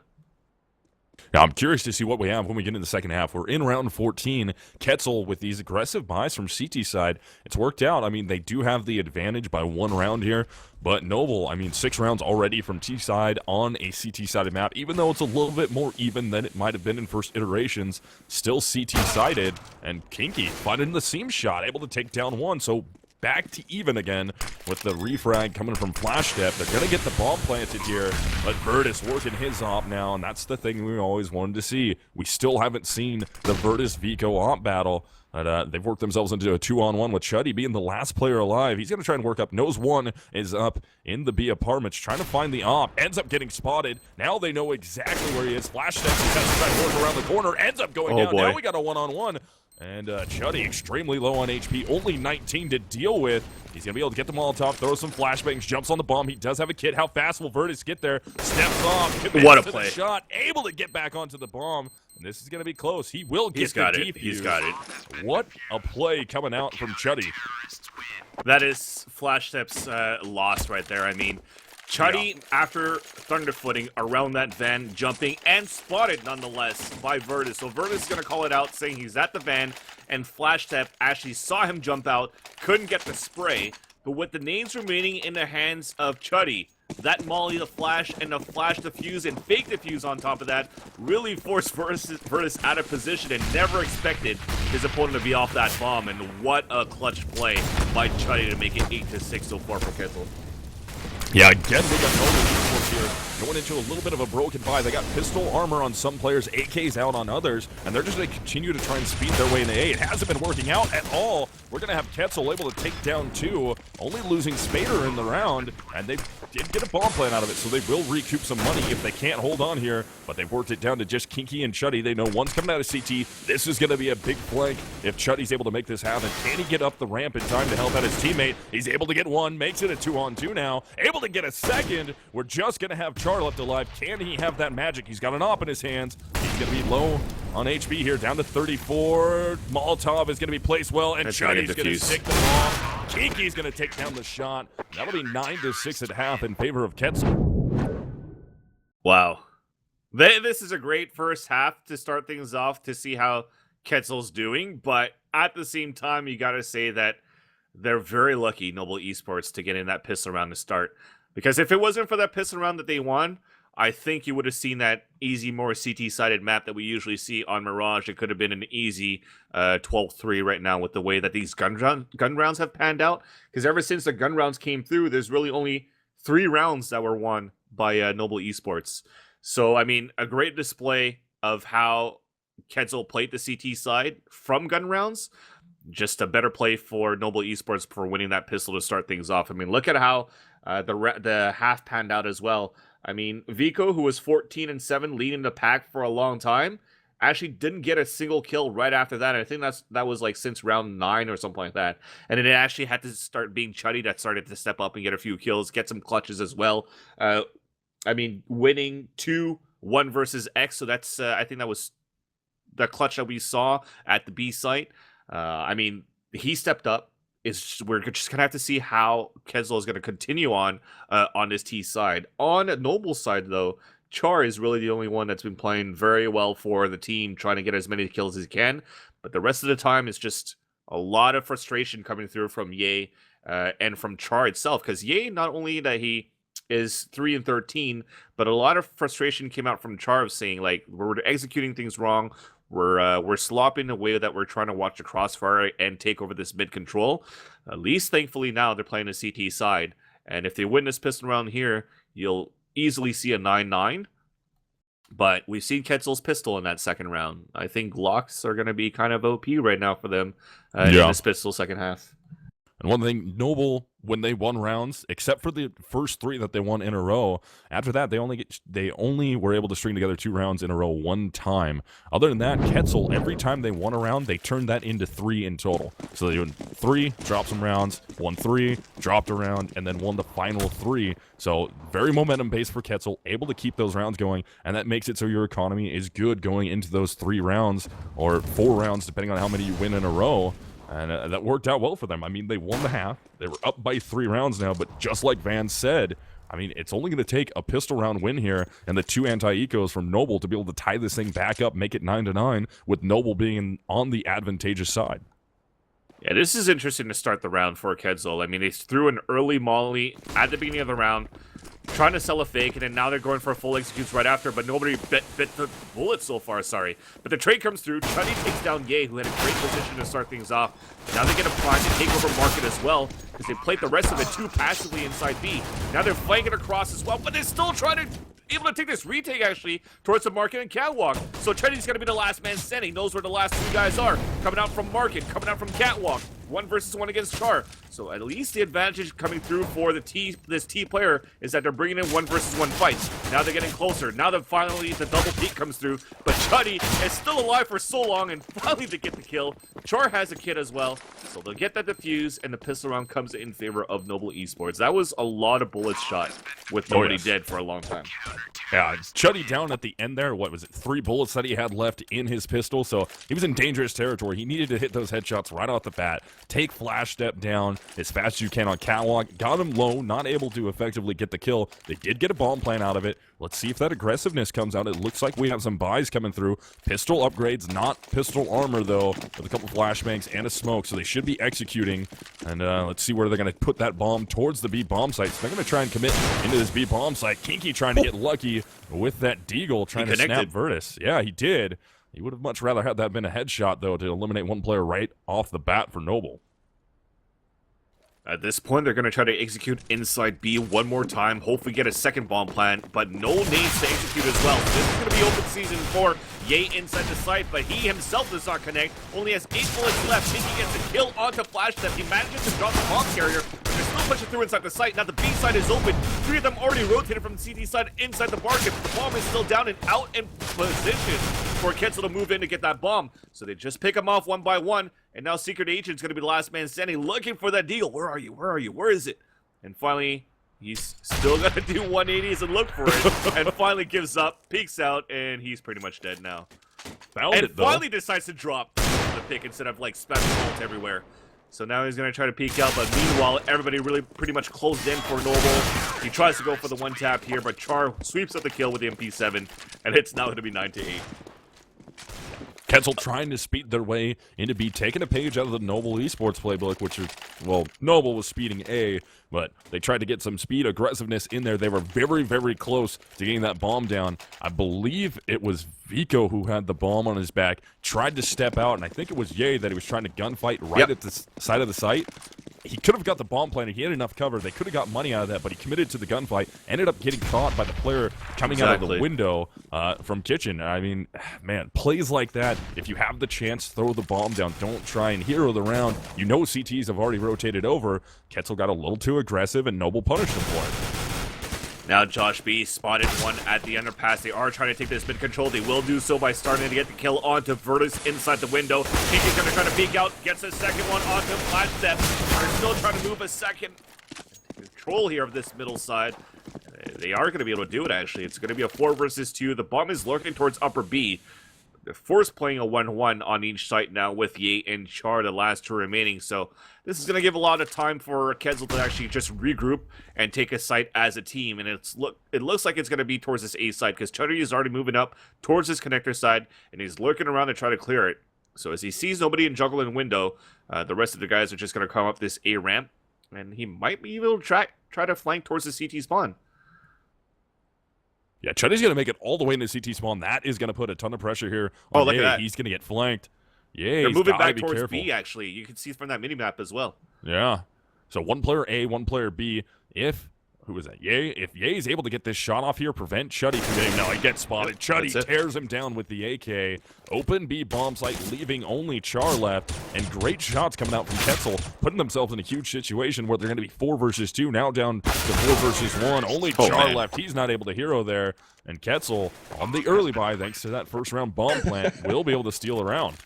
Now, I'm curious to see what we have when we get into the second half. We're in round 14. QuetzaL with these aggressive buys from CT side. It's worked out. I mean, they do have the advantage by 1 round here. But Noble, I mean, 6 rounds already from T side on a CT-sided map. Even though it's a little bit more even than it might have been in first iterations, still CT-sided. And Kinky finding the seam shot, able to take down 1. So back to even again with the refrag coming from Flash Step. They're going to get the bomb planted here, but Virtus working his op now, and that's the thing we always wanted to see. We still haven't seen the Virtus-Vico op battle. But they've worked themselves into a 2-on-1 with Chuddy being the last player alive. He's going to try and work up. Knows one is up in the B apartments, trying to find the op. Ends up getting spotted. Now they know exactly where he is. Flash steps, he has to try to work around the corner. Ends up going down. Boy. Now we got a 1-on-1. And Chuddy extremely low on HP, only 19 to deal with. He's going to be able to get the Molotov, throw some flashbangs, jumps on the bomb. He does have a kit. How fast will Virtus get there? Steps off, What a to play. the shot, able to get back onto the bomb. And this is going to be close. He will get the defuse. He's got it. What a play coming out from Chuddy. That is Flash Step's loss right there. I mean, Chuddy, after thunderfooting around that van, jumping, and spotted nonetheless by Virtus. So Virtus is going to call it out, saying he's at the van, and Flash Step actually saw him jump out, couldn't get the spray, but with the nades remaining in the hands of Chuddy, that molly, the flash, and the flash defuse and fake defuse on top of that really forced Virtus out of position and never expected his opponent to be off that bomb. And what a clutch play by Chuddy to make it 8-6 so far for QuetzaL. Yeah, again, we got Noble Esports here going into a little bit of a broken buy. They got pistol armor on some players, AKs out on others, and they're just going to continue to try and speed their way in the A. It hasn't been working out at all. We're going to have QuetzaL able to take down 2, only losing Spader in the round, and they did get a bomb plan out of it, so they will recoup some money if they can't hold on here, but they've worked it down to just Kinky and Chuddy. They know one's coming out of CT. This is going to be a big flank if Chuddy's able to make this happen. Can he get up the ramp in time to help out his teammate? He's able to get one, makes it a 2-on-2 now, able to get a second. We're just going to have Char left alive. Can he have that magic? He's got an op in his hands. He's going to be low on HP here, down to 34. Molotov is going to be placed well, and Chuddy's going to stick the bomb. Kinky's going to take down the shot. That'll be 9-6 at half in favor of QuetzaL. Wow. This is a great first half to start things off to see how QuetzaL's doing, but at the same time, you got to say that they're very lucky, Noble Esports, to get in that pistol round to start. Because if it wasn't for that pistol round that they won, I think you would have seen that easy, more CT-sided map that we usually see on Mirage. It could have been an easy 12-3 right now with the way that these gun rounds have panned out. Because ever since the gun rounds came through, there's really only 3 rounds that were won by Noble Esports. So, I mean, a great display of how QuetzaL played the CT side from gun rounds. Just a better play for Noble Esports for winning that pistol to start things off. I mean, look at how the half panned out as well. I mean, Vico, who was 14-7, leading the pack for a long time, actually didn't get a single kill right after that. And I think that was like since round 9 or something like that. And then it actually had to start being Chuddy that started to step up and get a few kills, get some clutches as well. I mean, winning 2-1 versus X. So that's I think that was the clutch that we saw at the B site. I mean, he stepped up. We're just gonna have to see how QuetzaL is gonna continue on this T side. On Noble's side, though, Char is really the only one that's been playing very well for the team, trying to get as many kills as he can. But the rest of the time, it's just a lot of frustration coming through from Ye and from Char itself. Because Ye, not only that he is 3-13, but a lot of frustration came out from Char of saying, like, we're executing things wrong. We're slopping the way that we're trying to watch the crossfire and take over this mid control. At least, thankfully, now they're playing the CT side. And if they win this pistol round here, you'll easily see a 9-9. But we've seen QuetzaL's pistol in that second round. I think Glocks are going to be kind of OP right now for them in this pistol second half. And one thing, Noble, when they won rounds, except for the first 3 that they won in a row, after that they only were able to string together 2 rounds in a row one time. Other than that, QuetzaL, every time they won a round, they turned that into 3 in total. So they won 3, dropped some rounds, won 3, dropped a round, and then won the final 3. So very momentum based for QuetzaL, able to keep those rounds going, and that makes it so your economy is good going into those 3 rounds or 4 rounds, depending on how many you win in a row. And that worked out well for them. I mean, they won the half. They were up by 3 rounds now, but just like Van said, I mean, it's only going to take a pistol round win here and the 2 anti-ecos from Noble to be able to tie this thing back up, make it 9-9, with Noble being on the advantageous side. Yeah, this is interesting to start the round for QuetzaL. I mean, they threw an early molly at the beginning of the round, trying to sell a fake, and then now they're going for a full executes right after, but nobody bit the bullet so far, sorry. But the trade comes through. Chuddy takes down Ye, who had a great position to start things off. Now they get a plan to take over Market as well, because they played the rest of it too passively inside B. Now they're flanking across as well, but they're still trying to able to take this retake actually towards the market and catwalk. So Chuddy's going to be the last man standing. Knows where the last two guys are. Coming out from market, coming out from catwalk. 1 versus 1 against Char. So at least the advantage coming through for this T player is that they're bringing in 1 versus 1 fights. Now they're getting closer. Now that finally the double peek comes through. But Chuddy is still alive for so long, and finally they get the kill. Char has a kit as well. So they'll get that defuse, and the pistol round comes in favor of Noble Esports. That was a lot of bullets shot with nobody dead for a long time. Yeah, Chuddy down at the end there. What was it? 3 bullets that he had left in his pistol. So he was in dangerous territory. He needed to hit those headshots right off the bat. Take flash step down as fast as you can on catwalk. Got him low, not able to effectively get the kill. They did get a bomb plan out of it. Let's see if that aggressiveness comes out. It looks like we have some buys coming through. Pistol upgrades, not pistol armor though, with a couple flashbangs and a smoke. So they should be executing. And let's see where they're going to put that bomb towards the B bomb site. So they're going to try and commit into this B bomb site. Kinky trying to get lucky with that deagle, trying to snap Virtus. Yeah, he did. He would have much rather had that been a headshot, though, to eliminate one player right off the bat for Noble. At this point, they're going to try to execute inside B one more time, hopefully get a second bomb plan, but no nades to execute as well. This is going to be open season for Ye inside the site, but he himself does not connect. Only has 8 bullets left. Tinky gets a kill onto Flash Step. He manages to drop the bomb carrier, but they're still pushing through inside the site. Now the B side is open. 3 of them already rotated from the CT side inside the market. The bomb is still down and out in position for Kezel to move in to get that bomb. So they just pick him off one by one. And now Secret Agent's going to be the last man standing, looking for that deal. Where are you? Where are you? Where is it? And finally, he's still going to do 180s and look for it. And finally gives up, peeks out, and he's pretty much dead now. And finally decides to drop the pick instead of, like, spamming ult everywhere. So now he's going to try to peek out, but meanwhile, everybody really pretty much closed in for Noble. He tries to go for the one tap here, but Char sweeps up the kill with the MP7, and it's now going to be 9-8. Kezel trying to speed their way into B, taking a page out of the Noble Esports playbook, which is, well, Noble was speeding A, but they tried to get some speed aggressiveness in there. They were very, very close to getting that bomb down. I believe it was Vico who had the bomb on his back, tried to step out, and I think it was Ye that he was trying to gunfight right at the side of the site. He could have got the bomb planted. He had enough cover. They could have got money out of that, but he committed to the gunfight. Ended up getting caught by the player coming out of the window from Kitchen. I mean, man, plays like that, if you have the chance, throw the bomb down. Don't try and hero the round. You know CTs have already rotated over. Kezel got a little too aggressive, and Noble punished him for it. Now Josh B spotted one at the underpass. They are trying to take this mid control. They will do so by starting to get the kill onto Virtus inside the window. Kinky's going to try to peek out, gets a second one onto Flash Step. They're still trying to move a second control here of this middle side. They are going to be able to do it, actually. It's going to be a 4 versus 2. The bomb is lurking towards upper B. They're forced playing a 1-1 on each site now with Ye and Char, the last 2 remaining. So this is going to give a lot of time for Kezel to actually just regroup and take a site as a team. And it looks like it's going to be towards this A side because Chuddy is already moving up towards this connector side, and he's lurking around to try to clear it. So as he sees nobody in jungle and window, the rest of the guys are just going to come up this A ramp, and he might be able to try to flank towards the CT spawn. Yeah, Chuddy's going to make it all the way into CT spawn. That is going to put a ton of pressure here on look at that. He's going to get flanked. Yeah, they're moving back towards B, actually. You can see from that minimap as well. Yeah. So 1 player A, 1 player B. Who is that? Ye? If Ye is able to get this shot off here, prevent Chuddy from getting... No, he gets spotted. Chuddy tears him down with the AK. Open B bomb site, leaving only Char left. And great shots coming out from Kezel, putting themselves in a huge situation where they're going to be 4 versus 2. Now down to 4 versus 1. Only Char left. He's not able to hero there. And Kezel, on the early buy, thanks to that first round bomb plant, will be able to steal a round.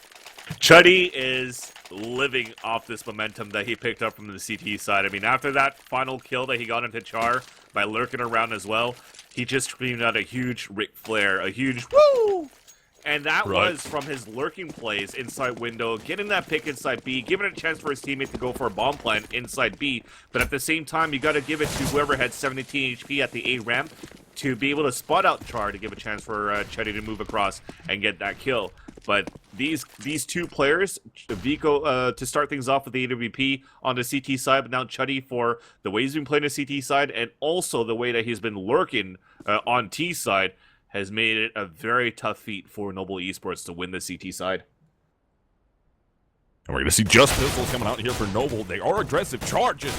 Chuddy is living off this momentum that he picked up from the CT side. I mean, after that final kill that he got into Char by lurking around as well, he just screamed out a huge Ric Flair, a huge woo! And that was from his lurking plays inside window, getting that pick inside B, giving a chance for his teammate to go for a bomb plant inside B. But at the same time, you got to give it to whoever had 17 HP at the A ramp to be able to spot out Char to give a chance for Chuddy to move across and get that kill. But these 2 players, Vico to start things off with the AWP on the CT side, but now Chuddy for the way he's been playing the CT side and also the way that he's been lurking on T side has made it a very tough feat for Noble Esports to win the CT side. And we're going to see just pistols coming out here for Noble. They are aggressive. Charges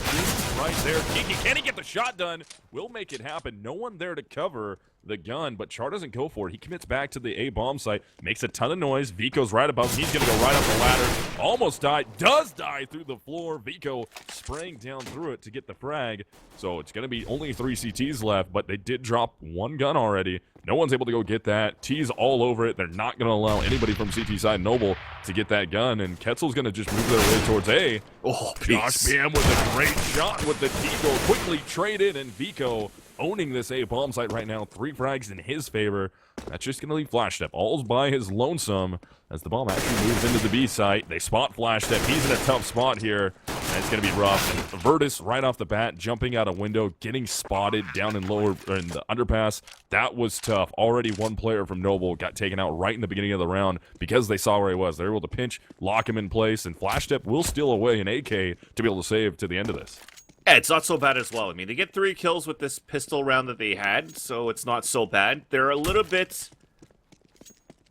right there. Kinky, can he get the shot done? Will make it happen. No one there to cover. the gun, but Char doesn't go for it. He commits back to the A bomb site, makes a ton of noise. Vico's right above him. He's going to go right up the ladder. Almost died, does die through the floor. Vico spraying down through it to get the frag. So it's going to be only 3 CTs left, but they did drop 1 gun already. No one's able to go get that. T's all over it. They're not going to allow anybody from CT side Noble to get that gun, and QuetzaL's going to just move their way towards A. Oh, Josh Bam with a great shot with the Deagle. Quickly traded, and Vico owning this A bomb site right now. 3 frags in his favor. That's just going to leave Flash Step all's by his lonesome as the bomb actually moves into the B site. They spot Flash Step. He's in a tough spot here, and it's going to be rough. And Virtus right off the bat, jumping out a window, getting spotted down in the underpass. That was tough. Already 1 player from Noble got taken out right in the beginning of the round because they saw where he was. They were able to pinch, lock him in place, and Flash Step will steal away an AK to be able to save to the end of this. Yeah, it's not so bad as well. I mean, they get 3 kills with this pistol round that they had, so it's not so bad. They're a little bit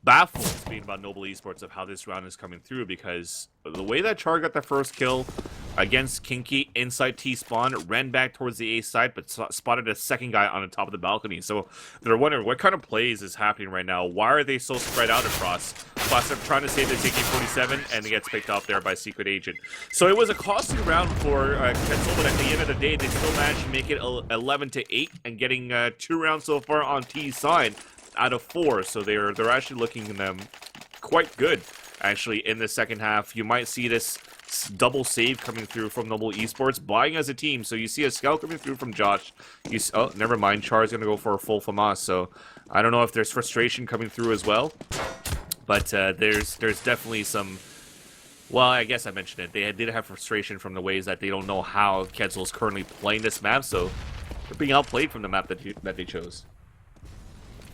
baffled, speaking about Noble Esports, of how this round is coming through, because the way that Char got the first kill against Kinky inside T-spawn, ran back towards the A side, but spotted a second guy on the top of the balcony. So they're wondering, what kind of plays is happening right now? Why are they so spread out across? Plus, they're trying to save the AK-47, and it gets picked off there by Secret Agent. So it was a costly round for QuetzaL, but at the end of the day, they still managed to make it 11-8, and getting 2 rounds so far on T's side out of 4. So they're actually looking quite good, actually, in the second half. You might see this double save coming through from Noble Esports, buying as a team. So you see a scout coming through from Josh. Oh, never mind. Char's going to go for a full FAMAS. So I don't know if there's frustration coming through as well. But there's definitely some... Well, I guess I mentioned it. They did have frustration from the ways that they don't know how QuetzaL is currently playing this map. So they're being outplayed from the map that they chose.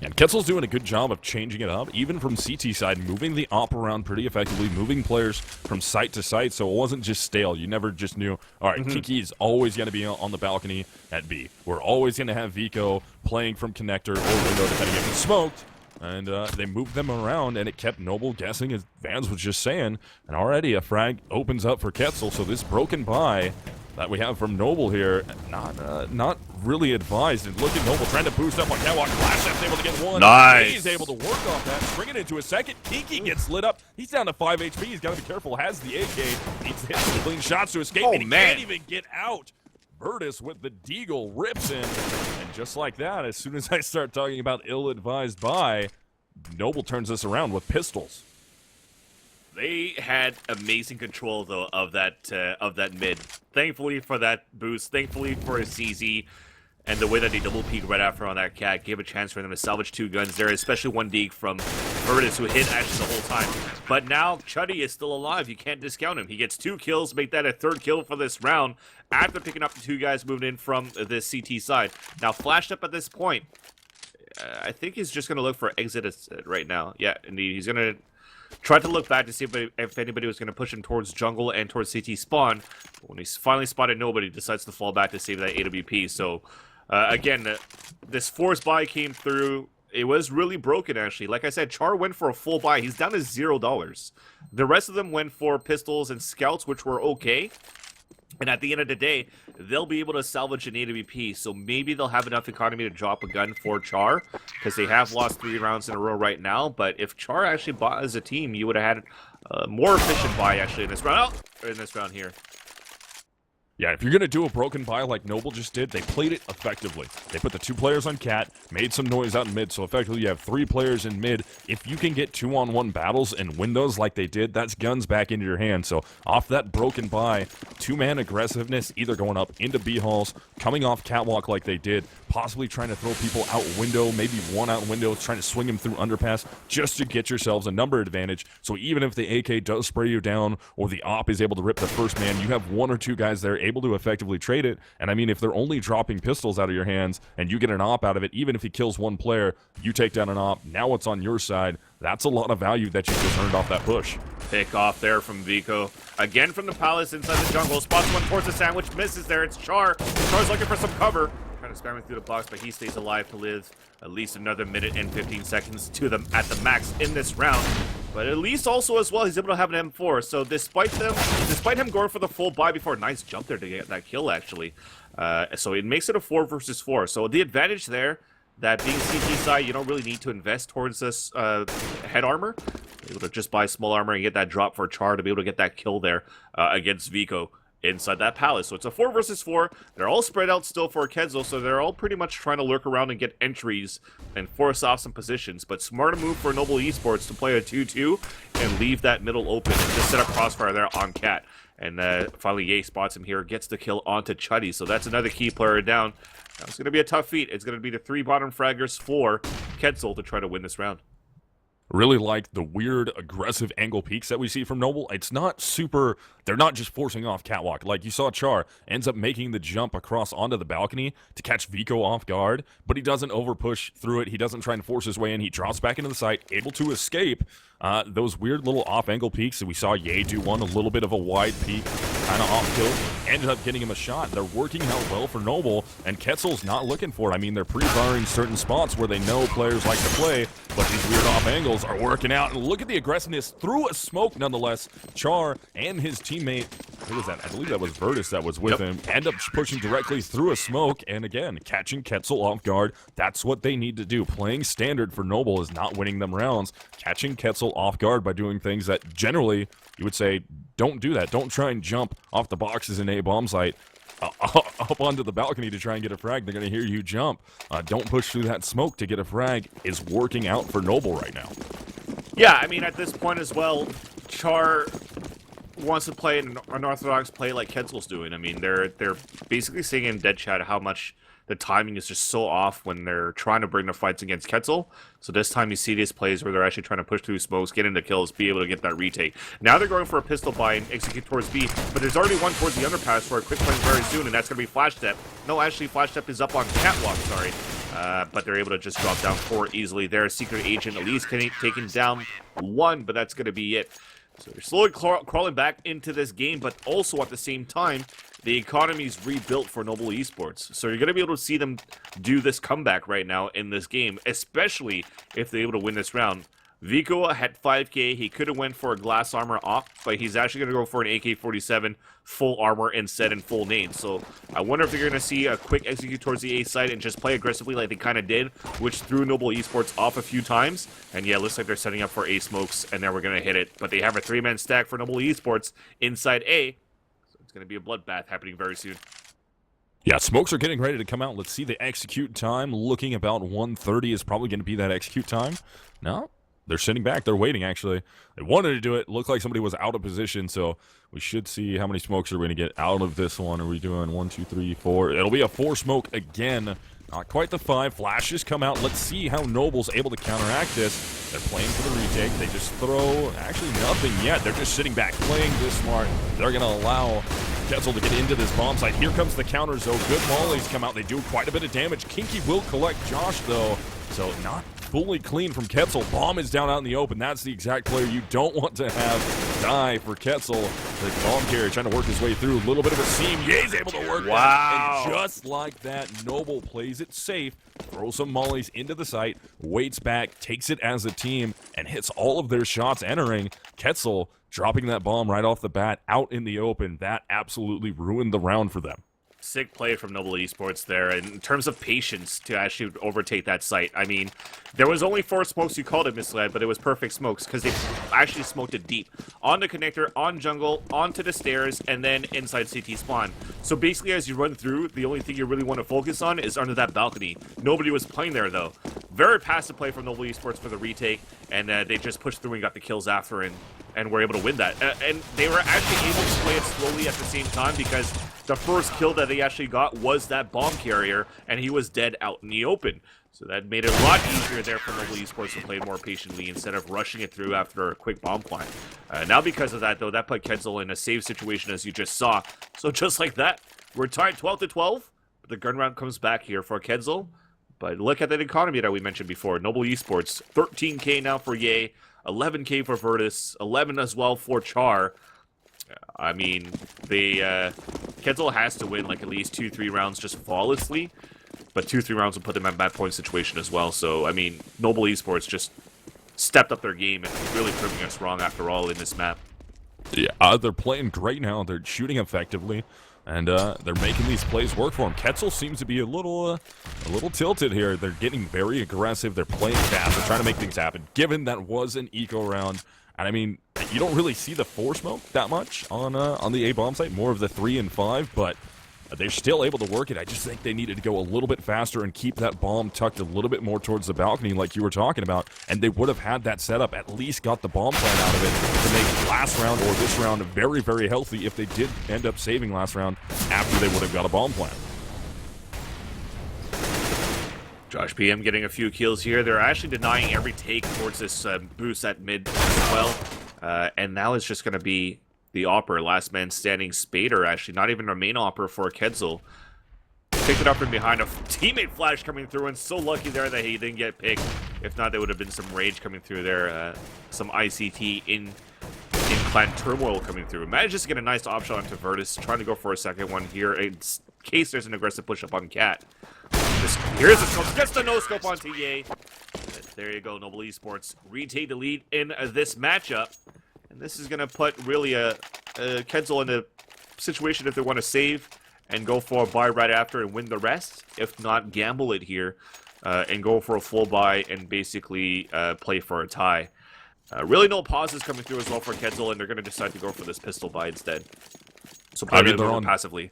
And QuetzaL's doing a good job of changing it up, even from CT side, moving the op around pretty effectively, moving players from site to site, so it wasn't just stale. You never just knew, all right, Kinky is always going to be on the balcony at B. We're always going to have Vico playing from connector or window, depending if it's smoked. And they moved them around, and it kept Noble guessing, as Vans was just saying. And already a frag opens up for QuetzaL, so this broken buy that we have from Noble here, not really advised. And look at Noble trying to boost up on Catwalk. Flash Step's able to get 1. Nice. He's able to work off that, bring it into a second. Kinky gets lit up. He's down to 5 HP. He's got to be careful. Has the AK. Needs to hit some clean shots to escape. Oh, and he man. can't even get out. Virtus with the Deagle rips in. And just like that, as soon as I start talking about ill-advised buy, Noble turns this around with pistols. They had amazing control, though, of that mid. Thankfully for that boost, thankfully for a CZ, and the way that they double peeked right after on that cat gave a chance for them to salvage 2 guns there, especially 1 deke from Virtus, who hit actually the whole time. But now Chuddy is still alive. You can't discount him. He gets 2 kills, make that a 3rd kill for this round after picking up the 2 guys moving in from the CT side. Now, Flashed Up at this point, I think he's just going to look for exit right now. Yeah, indeed. He's going to try to look back to see if anybody was going to push him towards jungle and towards CT spawn. But when he's finally spotted nobody, he decides to fall back to save that AWP. So, again, this force buy came through. It was really broken, actually. Like I said, Char went for a full buy. He's down to $0. The rest of them went for pistols and scouts, which were okay. And at the end of the day, they'll be able to salvage an AWP, so maybe they'll have enough economy to drop a gun for Char, because they have lost 3 rounds in a row right now. But if Char actually bought as a team, you would have had a more efficient buy, actually, in this round. Oh, in this round here. Yeah, if you're going to do a broken buy like Noble just did, they played it effectively. They put the 2 players on Cat, made some noise out in mid, so effectively you have 3 players in mid. If you can get 2-on-1 battles and win those like they did, that's guns back into your hand. So off that broken buy, 2-man aggressiveness, either going up into B halls, coming off Catwalk like they did, possibly trying to throw people out window, maybe 1 out window, trying to swing him through underpass just to get yourselves a number advantage. So even if the AK does spray you down or the op is able to rip the first man, you have 1 or 2 guys there able to effectively trade it. And I mean, if they're only dropping pistols out of your hands and you get an op out of it, even if he kills 1 player, you take down an op, now it's on your side. That's a lot of value that you just earned off that push. Pick off there from Vico. Again from the palace inside the jungle. Spots 1 towards the sandwich, misses there. It's Char. Char's looking for some cover. Kind of spamming through the box, but he stays alive to live at least another minute and 15 seconds to them at the max in this round. But at least also as well, he's able to have an M4. So despite him going for the full buy before, nice jump there to get that kill actually. So it makes it a 4 versus 4. So the advantage there that being CT side, you don't really need to invest towards this head armor. Able to just buy small armor and get that drop for Char to be able to get that kill there against Vico inside that palace. So it's a 4 versus 4. They're all spread out still for KezelL, so they're all pretty much trying to lurk around and get entries and force off some positions. But smart move for Noble Esports to play a 2-2 and leave that middle open and just set up crossfire there on Cat. And finally, Ye spots him here, gets the kill onto Chuddy. So that's another key player down. Now, it's going to be a tough feat. It's going to be the 3 bottom fraggers for KezelL to try to win this round. Really like the weird aggressive angle peaks that we see from Noble. It's not super, they're not just forcing off Catwalk. Like you saw, Char ends up making the jump across onto the balcony to catch Vico off guard, but he doesn't over push through it. He doesn't try and force his way in. He drops back into the site, able to escape those weird little off angle peaks. So we saw Ye do one, a little bit of a wide peak, kind of off tilt, ended up getting him a shot. They're working out well for Noble, and KezelL's not looking for it. I mean, they're pre-firing certain spots where they know players like to play, but these weird off angles are working out. And look at the aggressiveness through a smoke nonetheless. Char and his teammate, who was that? I believe that was Virtus that was with him, end up pushing directly through a smoke, and again, catching KezelL off guard. That's what they need to do. Playing standard for Noble is not winning them rounds. Catching KezelL off guard by doing things that generally you would say, don't do that. Don't try and jump off the boxes in a bomb site up onto the balcony to try and get a frag. They're going to hear you jump. Don't push through that smoke to get a frag is working out for Noble right now. Yeah, I mean, at this point as well, Char wants to play an unorthodox play like KezelL's doing. I mean, they're basically saying in dead chat how much the timing is just so off when they're trying to bring the fights against KezelL. So this time you see these plays where they're actually trying to push through smokes, get into kills, be able to get that retake. Now they're going for a pistol buy and execute towards B, but there's already one towards the underpass for a quick point very soon, and that's going to be Flash Step. No, actually, Flash Step is up on Catwalk, sorry. But they're able to just drop down 4 easily there. Secret Agent at least taking down 1, but that's going to be it. So they're slowly crawling back into this game, but also at the same time, the economy's rebuilt for Noble Esports. So you're going to be able to see them do this comeback right now in this game, especially if they're able to win this round. Vico had 5k. He could have went for a glass armor off, but he's actually going to go for an AK-47 full armor instead and full nade. So I wonder if they're going to see a quick execute towards the A side and just play aggressively like they kind of did, which threw Noble Esports off a few times. And yeah, looks like they're setting up for A smokes, and then we're going to hit it. But they have a 3-man stack for Noble Esports inside A. So it's going to be a bloodbath happening very soon. Yeah, smokes are getting ready to come out. Let's see the execute time. Looking about 1:30 is probably going to be that execute time. No? They're sitting back. They're waiting, actually. They wanted to do it. Looked like somebody was out of position, so we should see how many smokes are we going to get out of this one. Are we doing 1, 2, 3, 4? It'll be a 4 smoke again. Not quite the 5. Flashes come out. Let's see how Noble's able to counteract this. They're playing for the retake. They just throw actually nothing yet. They're just sitting back, playing this smart. They're going to allow KezelL to get into this bomb site. Here comes the counters, though. Good mollies come out. They do quite a bit of damage. Kinky will collect Josh, though. So not fully clean from KezelL. Bomb is down out in the open. That's the exact player you don't want to have die for KezelL. The bomb carrier trying to work his way through. A little bit of a seam. Ye's able to work that. And just like that, Noble plays it safe, throws some mollies into the site, waits back, takes it as a team, and hits all of their shots entering. KezelL dropping that bomb right off the bat out in the open. That absolutely ruined the round for them. Sick play from Noble Esports there. In terms of patience to actually overtake that site, I mean, there was only 4 smokes. You called it misled, but it was perfect smokes because they actually smoked it deep. On the connector, on jungle, onto the stairs, and then inside CT spawn. So basically, as you run through, the only thing you really want to focus on is under that balcony. Nobody was playing there, though. Very passive play from Noble Esports for the retake, and they just pushed through and got the kills after, and were able to win that. And they were actually able to play it slowly at the same time because the first kill that they actually got was that bomb carrier, and he was dead out in the open. So that made it a lot easier there for Noble Esports to play more patiently instead of rushing it through after a quick bomb plant. Now because of that, though, that put KezelL in a save situation, as you just saw. So just like that, we're tied 12-12. The gun round comes back here for KezelL. But look at that economy that we mentioned before. Noble Esports, 13k now for Ye, 11k for Virtus, 11 as well for Char. I mean, KezelL has to win like at least 2-3 rounds just flawlessly, but 2-3 rounds will put them in a bad point situation as well. So, I mean, Noble Esports just stepped up their game and really proving us wrong after all in this map. Yeah, they're playing great now. They're shooting effectively. And they're making these plays work for him. QuetzaL seems to be a little tilted here. They're getting very aggressive. They're playing fast. They're trying to make things happen. Given that was an eco round, and I mean, you don't really see the 4 smoke that much on the A bomb site. More of the 3 and 5, but they're still able to work it. I just think they needed to go a little bit faster and keep that bomb tucked a little bit more towards the balcony like you were talking about, and they would have had that setup, at least got the bomb plan out of it to make last round or this round very, very healthy if they did end up saving last round after they would have got a bomb plan. Josh PM getting a few kills here. They're actually denying every take towards this boost at mid as well, and now it's just going to be the Opper, last man standing. Spader, actually, not even a main Opper for KezelL. Picked it up from behind, a teammate flash coming through, and so lucky there that he didn't get picked. If not, there would have been some rage coming through there, some ICT in clan turmoil coming through. Manages to get a nice op shot onto Virtus, trying to go for a second one here in case there's an aggressive push up on Cat. Here's the scope, gets the no scope onto Ye. There you go, Noble Esports retake the lead in this matchup. And this is going to put really KezelL in a situation if they want to save and go for a buy right after and win the rest. If not, gamble it here and go for a full buy and basically play for a tie. Really no pauses coming through as well for KezelL, and they're going to decide to go for this pistol buy instead. So play it more passively.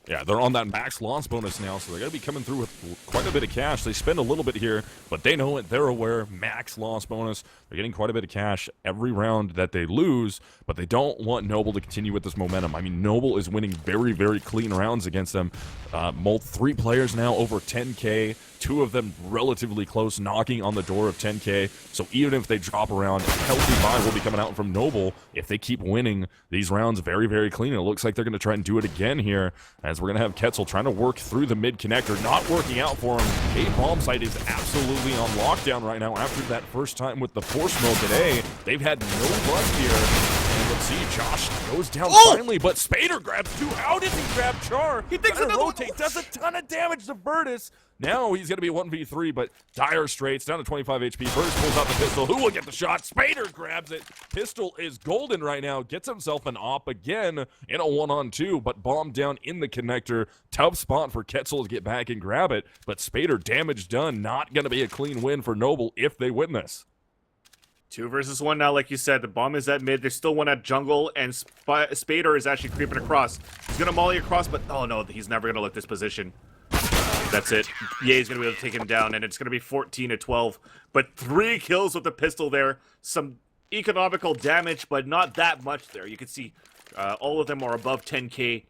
Yeah, they're on that max loss bonus now, so they're going to be coming through with quite a bit of cash. They spend a little bit here, but they know it. They're aware. Max loss bonus. They're getting quite a bit of cash every round that they lose, but they don't want Noble to continue with this momentum. I mean, Noble is winning very, very clean rounds against them. 3 players now over 10K. 2 of them relatively close, knocking on the door of 10K. So even if they drop around, a healthy buy will be coming out from Noble if they keep winning these rounds very, very clean. And it looks like they're going to try and do it again here, as we're going to have KezelL trying to work through the mid connector. Not working out for him. A bomb site is absolutely on lockdown right now after that first time with the 4 smoke at A. They've had no luck here. Let's see, Josh goes down finally, but Spader grabs 2. How did he grab Char? He thinks another rotate, does a ton of damage to Virtus. Now he's going to be 1v3, but Dire Straits down to 25 HP. Virtus pulls out the pistol. Who will get the shot? Spader grabs it. Pistol is golden right now. Gets himself an op again in a 1-on-2, but bomb down in the connector. Tough spot for KezelL to get back and grab it, but Spader damage done. Not going to be a clean win for Noble if they win this. 2 versus 1 now, like you said. The bomb is at mid. There's still one at jungle, and Spader is actually creeping across. He's going to molly across, but oh no, he's never going to let this position. That's it. Ye's going to be able to take him down, and it's going to be 14-12. But 3 kills with the pistol there. Some economical damage, but not that much there. You can see all of them are above 10K.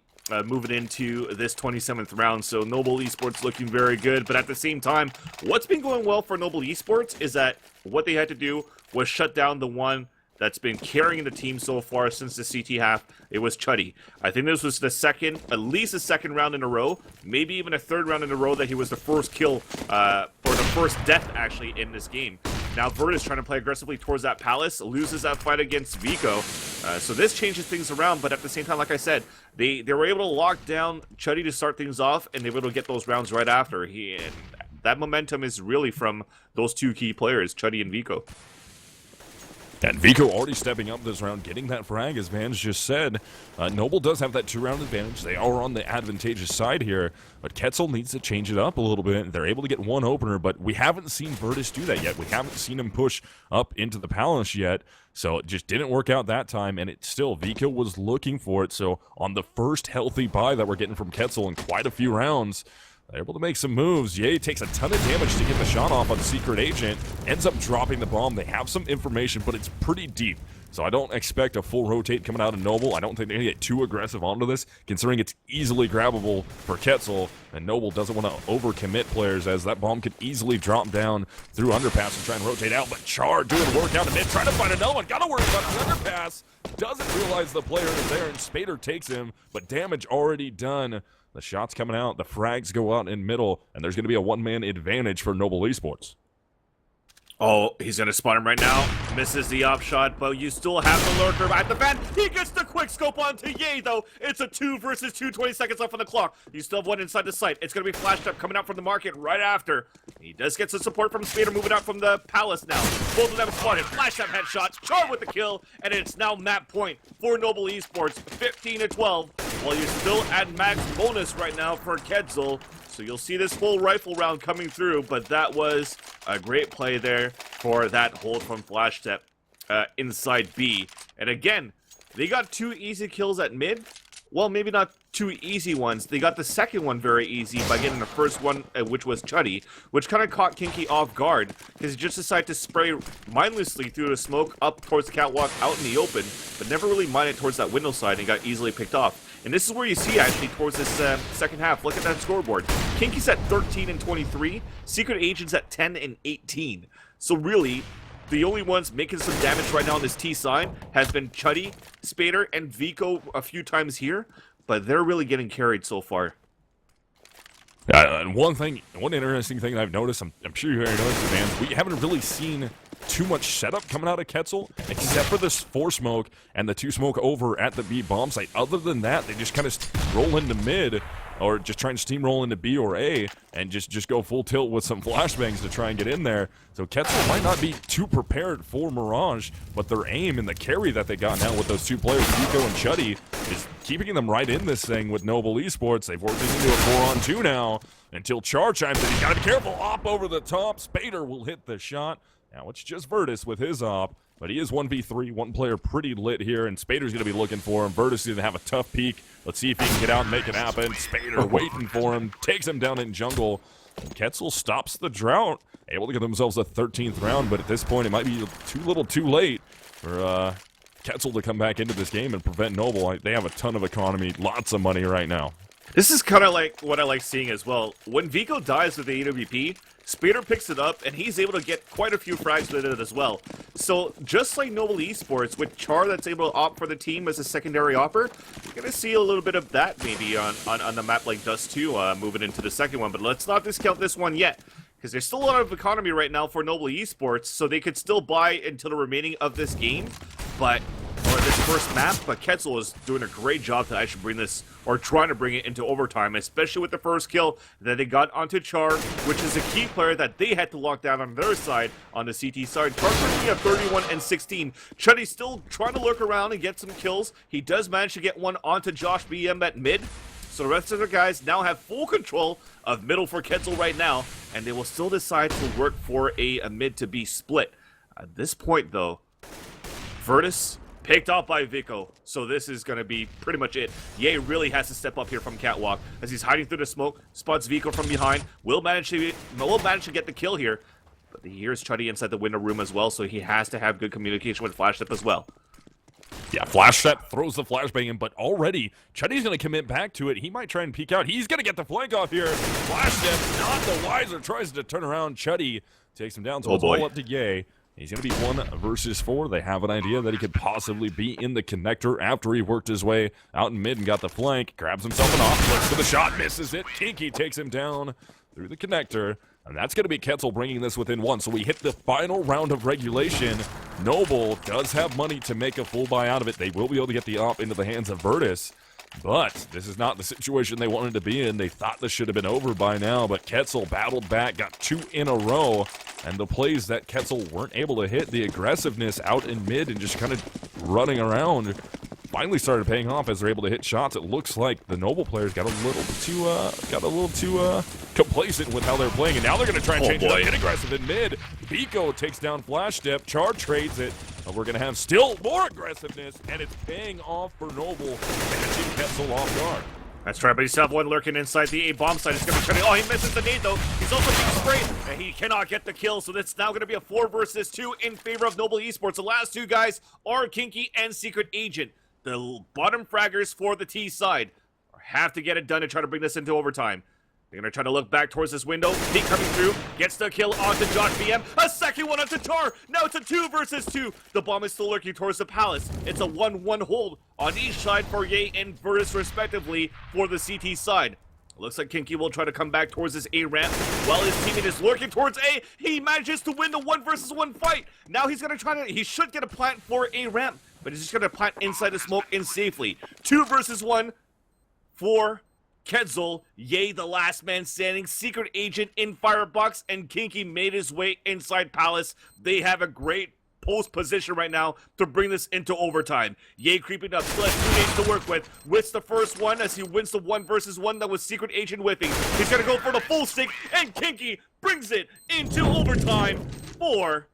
Moving into this 27th round, so Noble Esports looking very good, but at the same time, what's been going well for Noble Esports is that what they had to do was shut down the one that's been carrying the team so far since the CT half. It was Chuddy. I think this was the second, at least the second round in a row, maybe even a third round in a row that he was the first kill, or the first death actually in this game. Now Virtus trying to play aggressively towards that Palace, loses that fight against Vico. So this changes things around, but at the same time, like I said, they were able to lock down Chuddy to start things off, and they were able to get those rounds right after. And that momentum is really from those 2 key players, Chuddy and Vico. And Vico already stepping up this round, getting that frag, as Vans just said. Noble does have that 2-round advantage. They are on the advantageous side here, but KezelL needs to change it up a little bit. They're able to get 1 opener, but we haven't seen Virtus do that yet. We haven't seen him push up into the Palace yet, so it just didn't work out that time, and it still, Vico was looking for it. So on the first healthy buy that we're getting from KezelL in quite a few rounds, they're able to make some moves. Ye takes a ton of damage to get the shot off on Secret Agent. Ends up dropping the bomb. They have some information, but it's pretty deep. So I don't expect a full rotate coming out of Noble. I don't think they're going to get too aggressive onto this, considering it's easily grabbable for KezelL. And Noble doesn't want to overcommit players, as that bomb could easily drop down through underpass and try and rotate out. But Char doing work down to mid, trying to find another one. Gotta worry about the underpass. Doesn't realize the player is there, and Spader takes him, but damage already done. The shots coming out, the frags go out in middle, and there's going to be a 1-man advantage for Noble Esports. Oh, he's going to spot him right now. Misses the op shot, but you still have the lurker at the van. He gets the quick scope onto Ye, though. It's a 2 versus 2, 20 seconds left on the clock. You still have one inside the site. It's going to be flashed up, coming out from the market right after. He does get some support from Spader, moving out from the Palace now. Both of them spotted. Flash up headshots. Char with the kill, and it's now map point for Noble Esports. 15-12. Well, you're still at max bonus right now for Kezel. So you'll see this full rifle round coming through, but that was a great play there for that hold from Flash Step inside B. And again, they got 2 easy kills at mid. Well, maybe not 2 easy ones. They got the second one very easy by getting the first one, which was Chuddy, which kind of caught Kinky off guard, because he just decided to spray mindlessly through the smoke up towards the catwalk out in the open, but never really minded towards that window side and got easily picked off. And this is where you see, actually, towards this second half, look at that scoreboard. Kinky's at 13 and 23, Secret Agent's at 10 and 18. So really, the only ones making some damage right now on this T side has been Chuddy, Spader, and Vico a few times here, but they're really getting carried so far. Yeah, and one interesting thing that I've noticed, I'm sure you already noticed it, man, we haven't really seen too much setup coming out of QuetzaL, except for this 4 smoke and the 2 smoke over at the B bomb site. Other than that, they just kind of roll into mid, or just try and steamroll into B or A, and just go full tilt with some flashbangs to try and get in there. So QuetzaL might not be too prepared for Mirage, but their aim and the carry that they got now with those 2 players, Vico and Chuddy, is keeping them right in this thing with Noble Esports. They've worked this into a 4-on-2 now, until Char chimes in. He's got to be careful. Op over the top. Spader will hit the shot. Now it's just Virtus with his op, but he is 1v3, one player pretty lit here, and Spader's going to be looking for him. Virtus is going to have a tough peek. Let's see if he can get out and make it happen. Spader waiting for him, takes him down in jungle. And QuetzaL stops the drought, able to get themselves a 13th round, but at this point it might be too late for QuetzaL to come back into this game and prevent Noble. They have a ton of economy, lots of money right now. This is kind of like what I like seeing as well. When Vico dies with the AWP, Spader picks it up, and he's able to get quite a few frags with it as well. So, just like Noble Esports, with Char that's able to opt for the team as a secondary opper, you're going to see a little bit of that maybe on the map like Dust 2 moving into the second one. But let's not discount this one yet, because there's still a lot of economy right now for Noble Esports, so they could still buy until the remaining of this game, or this first map, but QuetzaL is doing a great job to actually bring this, or trying to bring it into overtime, especially with the first kill that they got onto Char, which is a key player that they had to lock down on their side, on the CT side. Char currently at 31 and 16. Chuddy's still trying to lurk around and get some kills. He does manage to get one onto Josh BM at mid, so the rest of the guys now have full control of middle for QuetzaL right now, and they will still decide to work for a mid to be split. At this point, though, Virtus picked off by Vico, so this is going to be pretty much it. Ye really has to step up here from Catwalk as he's hiding through the smoke, spots Vico from behind, will manage to get the kill here, but he hears Chuddy inside the window room as well, so he has to have good communication with Flash Step as well. Yeah, Flash Step throws the flashbang in, but already Chuddy's going to commit back to it. He might try and peek out. He's going to get the flank off here. Flash Step, not the wiser, tries to turn around. Chuddy takes him down, so it's all up to Ye. He's going to be 1 versus 4. They have an idea that he could possibly be in the connector after he worked his way out in mid and got the flank. Grabs himself an off, looks for the shot, misses it. Kinky takes him down through the connector. And that's going to be QuetzaL bringing this within 1. So we hit the final round of regulation. Noble does have money to make a full buy out of it. They will be able to get the op into the hands of Virtus. But this is not the situation they wanted to be in. They thought this should have been over by now, but QuetzaL battled back, got 2 in a row, and the plays that QuetzaL weren't able to hit, the aggressiveness out in mid and just kind of running around, finally started paying off as they're able to hit shots. It looks like the Noble players got a little too complacent with how they're playing, and now they're going to try and change it up, get aggressive in mid. Vico takes down Flash Step, Char trades it, but we're going to have still more aggressiveness, and it's paying off for Noble, catching QuetzaL off guard. That's right, but he's still have one lurking inside the A bomb site. It's going to be trying. Oh, he misses the nade though. He's also being sprayed, and he cannot get the kill. So it's now going to be a 4 versus 2 in favor of Noble Esports. The last 2 guys are Kinky and Secret Agent. The bottom fraggers for the T side have to get it done to try to bring this into overtime. They're going to try to look back towards this window. Pete coming through, gets the kill onto Josh BM. A second one onto Tar. Now it's a 2 versus 2. The bomb is still lurking towards the Palace. It's a 1-1 hold on each side for Ye and Virtus respectively for the CT side. Looks like Kinky will try to come back towards this A ramp while his teammate is lurking towards A. He manages to win the 1 versus 1 fight. Now he's going to try to, he should get a plant for A ramp, but he's just going to plant inside the smoke in safely. 2 versus 1 for QuetzaL. Ye the last man standing. Secret Agent in Firebox, and Kinky made his way inside Palace. They have a great post position right now to bring this into overtime. Ye creeping up, still has 2 days to work with. Wins the first one as he wins the 1 versus 1 that was Secret Agent whiffing. He's gonna go for the full stick, and Kinky brings it into overtime for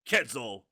QuetzaL.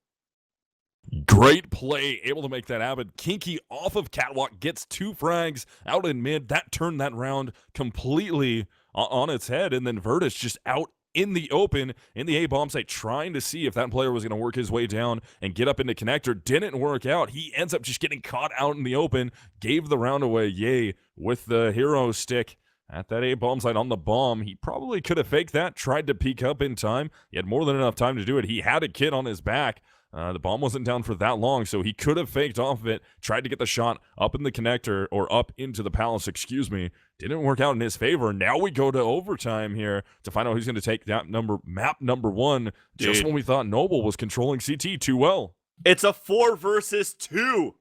Great play, able to make that happen. Kinky off of Catwalk gets 2 frags out in mid. That turned that round completely on its head, and then Virtus just out in the open in the A bomb site, trying to see if that player was going to work his way down and get up into connector. Didn't work out. He ends up just getting caught out in the open, gave the round away. Yay, with the hero stick at that A bomb site on the bomb. He probably could have faked that, tried to peek up in time. He had more than enough time to do it. He had a kid on his back. The bomb wasn't down for that long, so he could have faked off of it, tried to get the shot up in the connector, or up into the palace, excuse me. Didn't work out in his favor. Now we go to overtime here to find out who's going to take that map number 1, just when we thought Noble was controlling CT too well. It's a 4 versus 2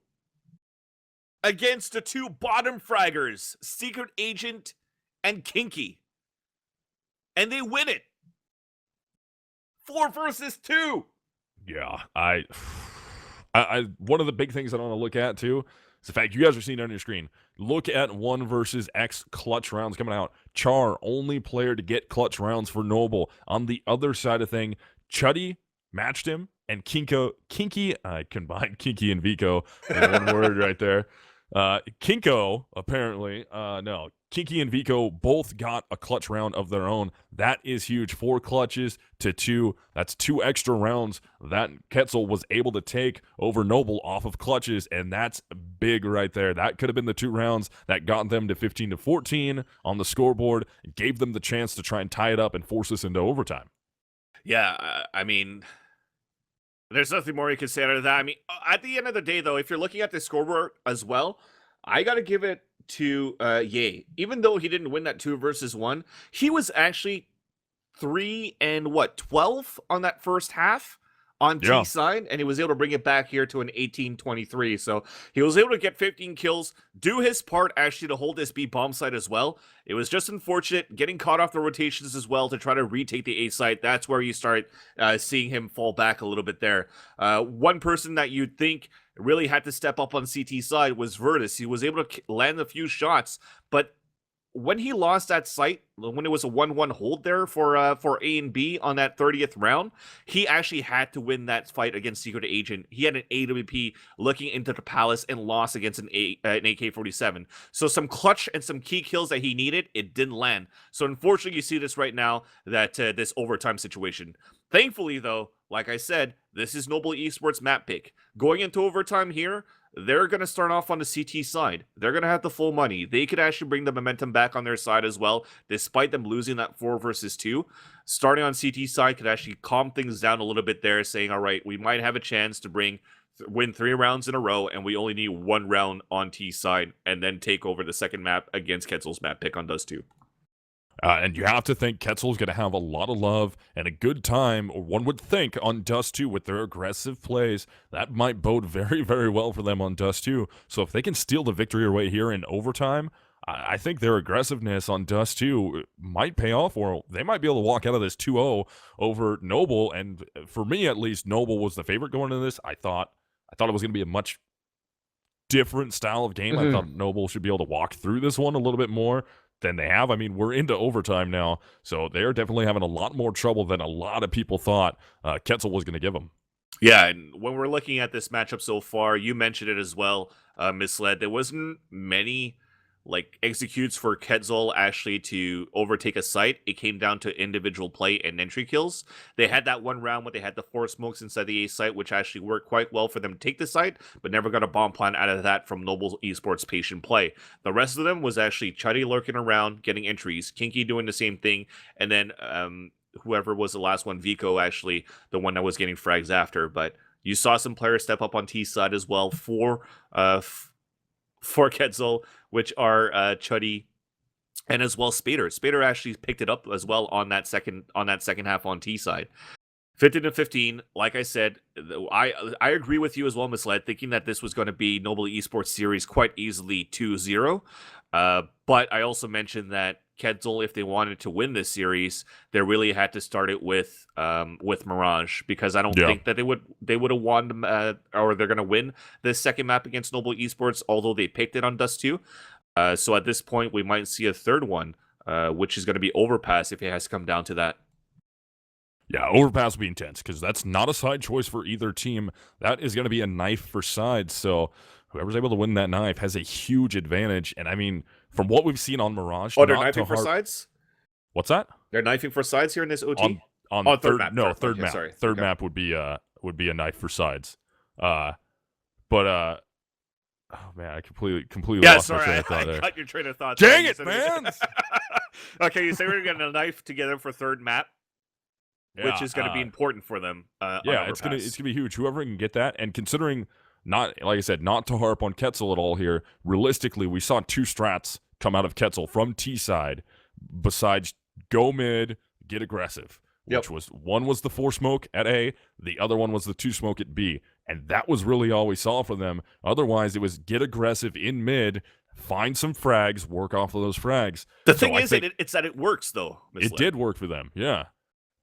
against the 2 bottom fraggers, Secret Agent and Kinky. And they win it. 4 versus 2. Yeah, I one of the big things I want to look at too is the fact you guys are seeing it on your screen. Look at 1 versus X clutch rounds coming out. Char, only player to get clutch rounds for Noble. On the other side of thing, Chuddy matched him, and Kinky, I combined Kinky and Vico in one word right there. Kinko, apparently, no. Kinky and Vico both got a clutch round of their own. That is huge. 4 clutches to 2. That's 2 extra rounds that QuetzaL was able to take over Noble off of clutches, and that's big right there. That could have been the 2 rounds that got them to 15-14 on the scoreboard, gave them the chance to try and tie it up and force us into overtime. Yeah, I mean, there's nothing more you can say out of that. I mean, at the end of the day, though, if you're looking at the scoreboard as well, I got to give it to Ye. Even though he didn't win that 2 versus 1, he was actually 3 and 12 on that first half on T side, and he was able to bring it back here to an 18-23. So he was able to get 15 kills, do his part actually to hold this B bomb site as well. It was just unfortunate getting caught off the rotations as well to try to retake the A site. That's where you start seeing him fall back a little bit there. One person that you'd think really had to step up on CT side was Virtus. He was able to land a few shots, but when he lost that site, when it was a 1-1 hold there for A and B on that 30th round, he actually had to win that fight against Secret Agent. He had an AWP looking into the palace and lost against an AK-47. So some clutch and some key kills that he needed, it didn't land. So unfortunately, you see this right now, that this overtime situation. Thankfully, though, like I said, this is Noble Esports map pick. Going into overtime here, they're going to start off on the CT side. They're going to have the full money. They could actually bring the momentum back on their side as well, despite them losing that 4 versus 2. Starting on CT side could actually calm things down a little bit there, saying, all right, we might have a chance to win 3 rounds in a row, and we only need 1 round on T side, and then take over the second map against QuetzaL's map pick on Dust 2. And you have to think QuetzaL's going to have a lot of love and a good time, or one would think, on Dust 2 with their aggressive plays. That might bode very, very well for them on Dust 2. So if they can steal the victory away here in overtime, I think their aggressiveness on Dust 2 might pay off, or they might be able to walk out of this 2-0 over Noble. And for me, at least, Noble was the favorite going into this. I thought it was going to be a much different style of game. I thought Noble should be able to walk through this one a little bit more than they have. I mean, we're into overtime now, so they're definitely having a lot more trouble than a lot of people thought QuetzaL was going to give them. Yeah, and when we're looking at this matchup so far, you mentioned it as well, Misled. There wasn't many executes for QuetzaL actually to overtake a site. It came down to individual play and entry kills. They had that one round where they had the 4 smokes inside the A site, which actually worked quite well for them to take the site, but never got a bomb plant out of that from Noble Esports' patient play. The rest of them was actually Chuddy lurking around, getting entries, Kinky doing the same thing, and then whoever was the last one, Vico, actually the one that was getting frags after. But you saw some players step up on T side as well for QuetzaL, which are Chuddy and as well Spader. Spader actually picked it up as well on that second half on T side. 15-15, like I said, I agree with you as well, Misled, thinking that this was going to be Noble Esports series quite easily 2-0. But I also mentioned that Kezel, if they wanted to win this series, they really had to start it with Mirage, because I don't think that they would have won or they're going to win this second map against Noble Esports, although they picked it on Dust 2. So at this point, we might see a third one, which is going to be Overpass if it has come down to that. Yeah, Overpass will be intense because that's not a side choice for either team. That is going to be a knife for sides. So whoever's able to win that knife has a huge advantage. And I mean, from what we've seen on Mirage, they're knifing for sides? What's that? They're knifing for sides here in this OT? On third map. No, third map. Sorry. Third map would be a knife for sides. Oh man, I completely lost my train of thought there. I cut your train of thought. Dang it, man! Okay, you say we're going to knife together for third map, which is going to be important for them. It's gonna be huge. Whoever can get that, and considering not, like I said, not to harp on QuetzaL at all here. Realistically, we saw 2 strats come out of QuetzaL from T side. Besides, go mid, get aggressive. Which was one was the 4 smoke at A, the other one was the 2 smoke at B, and that was really all we saw for them. Otherwise, it was get aggressive in mid, find some frags, work off of those frags. The thing is, it's that it works though. It did work for them, yeah.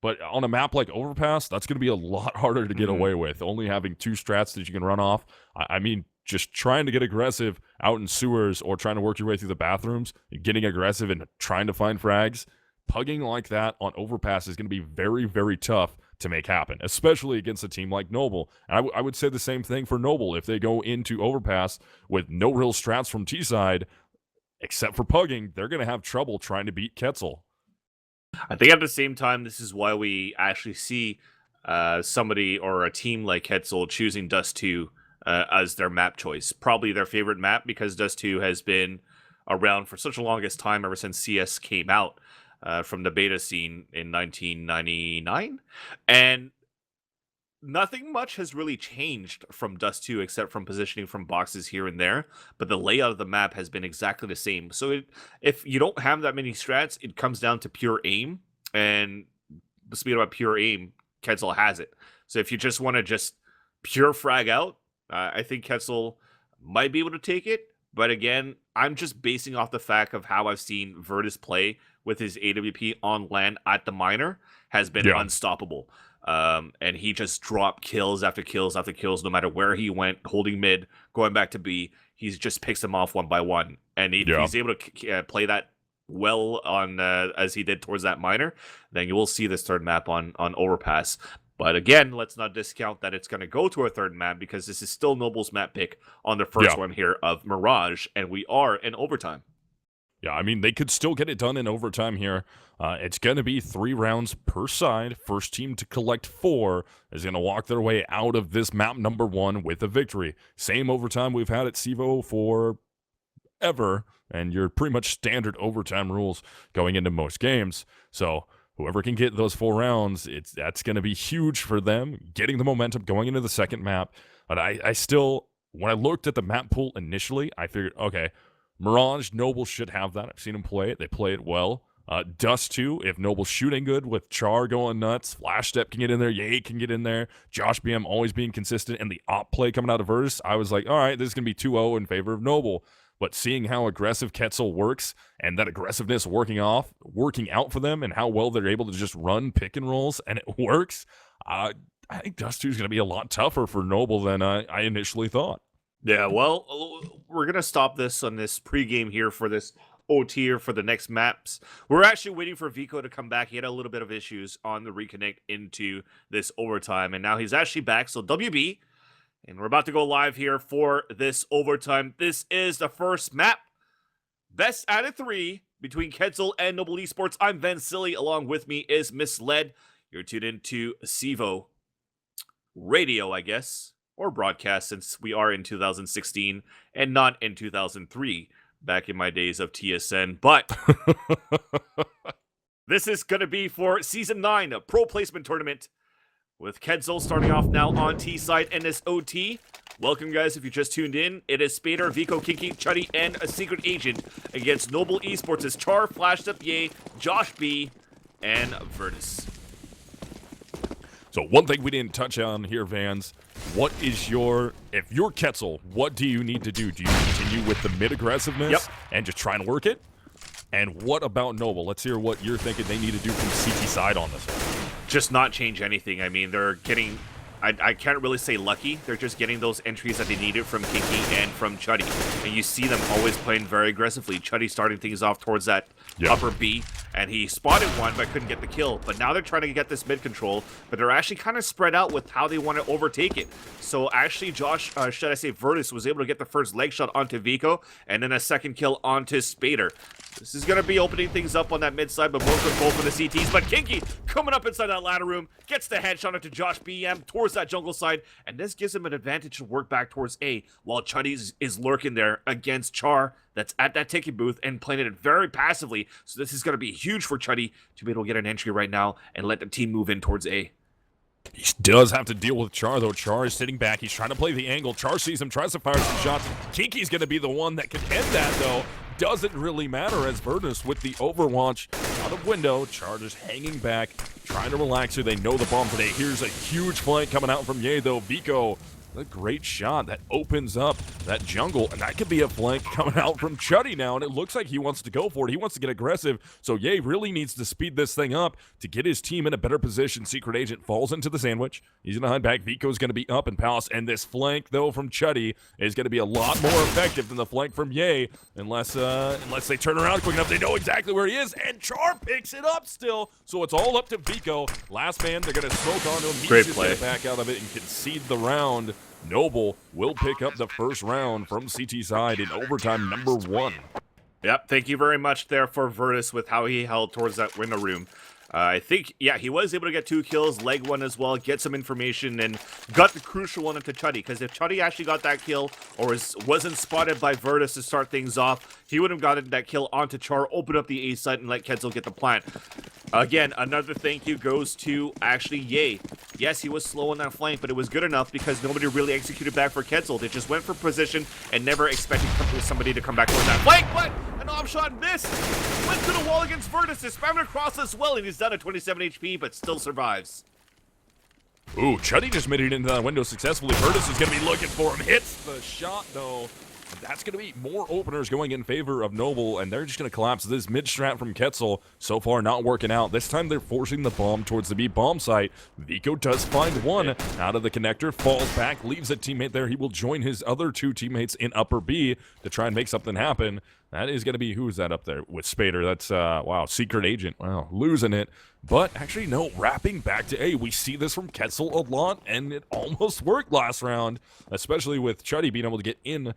But on a map like Overpass, that's going to be a lot harder to get away with. Only having 2 strats that you can run off. I mean, just trying to get aggressive out in sewers or trying to work your way through the bathrooms, getting aggressive and trying to find frags. Pugging like that on Overpass is going to be very, very tough to make happen, especially against a team like Noble. And I would say the same thing for Noble. If they go into Overpass with no real strats from T-side, except for pugging, they're going to have trouble trying to beat QuetzaL. I think at the same time, this is why we actually see somebody or a team like QuetzaL choosing Dust 2 as their map choice. Probably their favorite map, because Dust 2 has been around for such a longest time, ever since CS came out. From the beta scene in 1999, and nothing much has really changed from Dust 2 except from positioning from boxes here and there, but the layout of the map has been exactly the same. So if you don't have that many strats, it comes down to pure aim, and speaking about pure aim, QuetzaL has it. So if you just want to pure frag out, I think QuetzaL might be able to take it, but again, I'm just basing off the fact of how I've seen Virtus play with his AWP on land at the minor has been unstoppable. And he just dropped kills after kills after kills, no matter where he went, holding mid, going back to B. He just picks them off one by one. And if he's able to play that well on as he did towards that minor, then you will see this third map on Overpass. But again, let's not discount that it's going to go to a third map, because this is still Noble's map pick on the first one here of Mirage, and we are in overtime. Yeah, I mean, they could still get it done in overtime here. It's going to be 3 rounds per side. First team to collect 4 is going to walk their way out of this map number 1 with a victory. Same overtime we've had at CEVO forever, and you're pretty much standard overtime rules going into most games. So whoever can get those 4 rounds, that's going to be huge for them, getting the momentum going into the second map. But I still, when I looked at the map pool initially, I figured, okay, Mirage, Noble should have that. I've seen them play it. They play it well. Dust 2, if Noble's shooting good with Char going nuts, Flash Step can get in there, Ye can get in there, Josh BM always being consistent, and the op play coming out of Virtus, I was like, all right, this is going to be 2-0 in favor of Noble. But seeing how aggressive QuetzaL works, and that aggressiveness working out for them, and how well they're able to just run pick and rolls, and it works, I think Dust 2 is going to be a lot tougher for Noble than I initially thought. Yeah, well, we're going to stop this on this pregame here for this OT or for the next maps. We're actually waiting for Vico to come back. He had a little bit of issues on the reconnect into this overtime, and now he's actually back. So WB, and we're about to go live here for this overtime. This is the first map. Best out of 3 between QuetzaL and Noble Esports. I'm vansilli. Along with me is Misled. You're tuned into CEVO Radio, I guess, or broadcast, since we are in 2016 and not in 2003, back in my days of TSN. But this is going to be for Season 9, a Pro Placement Tournament, with QuetzaL starting off now on T-side and this OT. Welcome, guys, if you just tuned in. It is Spader, Vico, Kinky, Chuddy, and a Secret Agent against Noble Esports as Char, Flashed Up Ye, Josh B, and Virtus. So one thing we didn't touch on here, Vans, what is if you're QuetzaL, what do you need to do? Do you continue with the mid-aggressiveness and just try and work it? And what about Noble? Let's hear what you're thinking they need to do from CT side on this one. Just not change anything. I mean, they're getting... I can't really say lucky. They're just getting those entries that they needed from Kinky and from Chuddy. And you see them always playing very aggressively. Chuddy starting things off towards that upper B, and he spotted one but couldn't get the kill. But now they're trying to get this mid control, but they're actually kind of spread out with how they want to overtake it. So actually Virtus was able to get the first leg shot onto Vico, and then a second kill onto Spader. This is going to be opening things up on that mid side, but more control for the CTs. But Kinky coming up inside that ladder room, gets the headshot onto Josh BM towards that jungle side, and this gives him an advantage to work back towards A, while Chuddy is lurking there against Char that's at that ticket booth and playing it very passively. So this is going to be huge for Chuddy to be able to get an entry right now and let the team move in towards A. He does have to deal with Char, though. Char is sitting back. He's trying to play the angle. Char sees him, tries to fire some shots. Kinky's going to be the one that can end that, though. Doesn't really matter as Virtus with the Overwatch out of window. Char just hanging back, trying to relax here. They know the bomb today. Here's a huge flank coming out from Ye, though. Vico, a great shot that opens up that jungle, and that could be a flank coming out from Chuddy now, and it looks like he wants to go for it. He wants to get aggressive, so Ye really needs to speed this thing up to get his team in a better position. Secret Agent falls into the sandwich. He's going to hide back. Vico's going to be up and Palace, and this flank, though, from Chuddy is going to be a lot more effective than the flank from Ye, unless they turn around quick enough. They know exactly where he is, and Char picks it up still, so it's all up to Vico. Last man, they're going to smoke onto him. He's just going to back out of it and concede the round. Noble will pick up the first round from CT side in overtime number 1. Yep, thank you very much there for Virtus with how he held towards that window room. I think, yeah, he was able to get 2 kills, leg one as well, get some information, and got the crucial one into Chuddy, because if Chuddy actually got that kill, or wasn't spotted by Virtus to start things off, he would have gotten that kill onto Char, open up the A site, and let QuetzaL get the plant. Again, another thank you goes to actually Ye. Yes, he was slow on that flank, but it was good enough because nobody really executed back for QuetzaL. They just went for position and never expected somebody to come back towards that flank, but an off shot missed. Went to the wall against Virtus, spamming across as well, and he's down at 27 HP, but still survives. Ooh, Chuddy just made it into that window successfully. Virtus is going to be looking for him. Hits the shot, though. That's going to be more openers going in favor of Noble, and they're just going to collapse this mid-strat from QuetzaL. So far, not working out. This time, they're forcing the bomb towards the B bomb site. Vico does find one out of the connector, falls back, leaves a teammate there. He will join his other 2 teammates in upper B to try and make something happen. That is going to be, who's that up there with Spader? That's, wow, Secret Agent. Wow, losing it. But actually, no, wrapping back to A. We see this from QuetzaL a lot, and it almost worked last round, especially with Chuddy being able to get into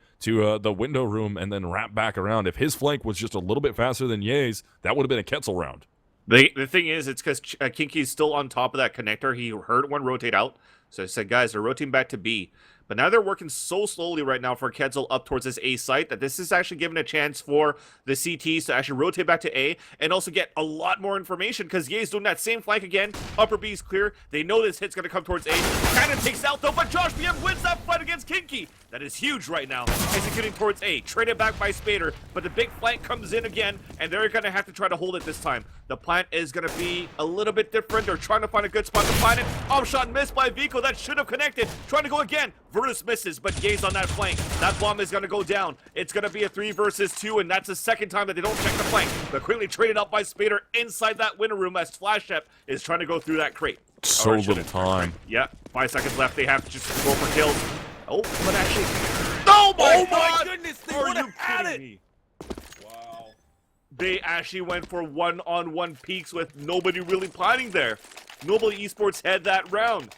the window room and then wrap back around. If his flank was just a little bit faster than Ye's, that would have been a QuetzaL round. The thing is, it's because Kinky's still on top of that connector. He heard one rotate out, so I said, guys, they're rotating back to B. But now they're working so slowly right now for QuetzaL up towards this A site that this is actually giving a chance for the CTs to actually rotate back to A and also get a lot more information because Ye's doing that same flank again. Upper B is clear. They know this hit's going to come towards A. Cannon takes out though, but Josh BM wins that fight against Kinky. That is huge right now. Executing towards A. Traded back by Spader, but the big flank comes in again, and they're going to have to try to hold it this time. The plant is going to be a little bit different. They're trying to find a good spot to find it. Off shot missed by Vico. That should have connected. Trying to go again. Virtus misses, but Ye's on that flank. That bomb is going to go down. It's going to be a 3 versus 2, and that's the second time that they don't check the flank. They're quickly traded up by Spader inside that window room as Flashep is trying to go through that crate. So little time. Yeah, 5 seconds left. They have to just go for kills. Oh, but actually... Oh my goodness, they Are would you have had kidding it! me? Wow. They actually went for one-on-one peaks with nobody really planning there. Noble Esports had that round.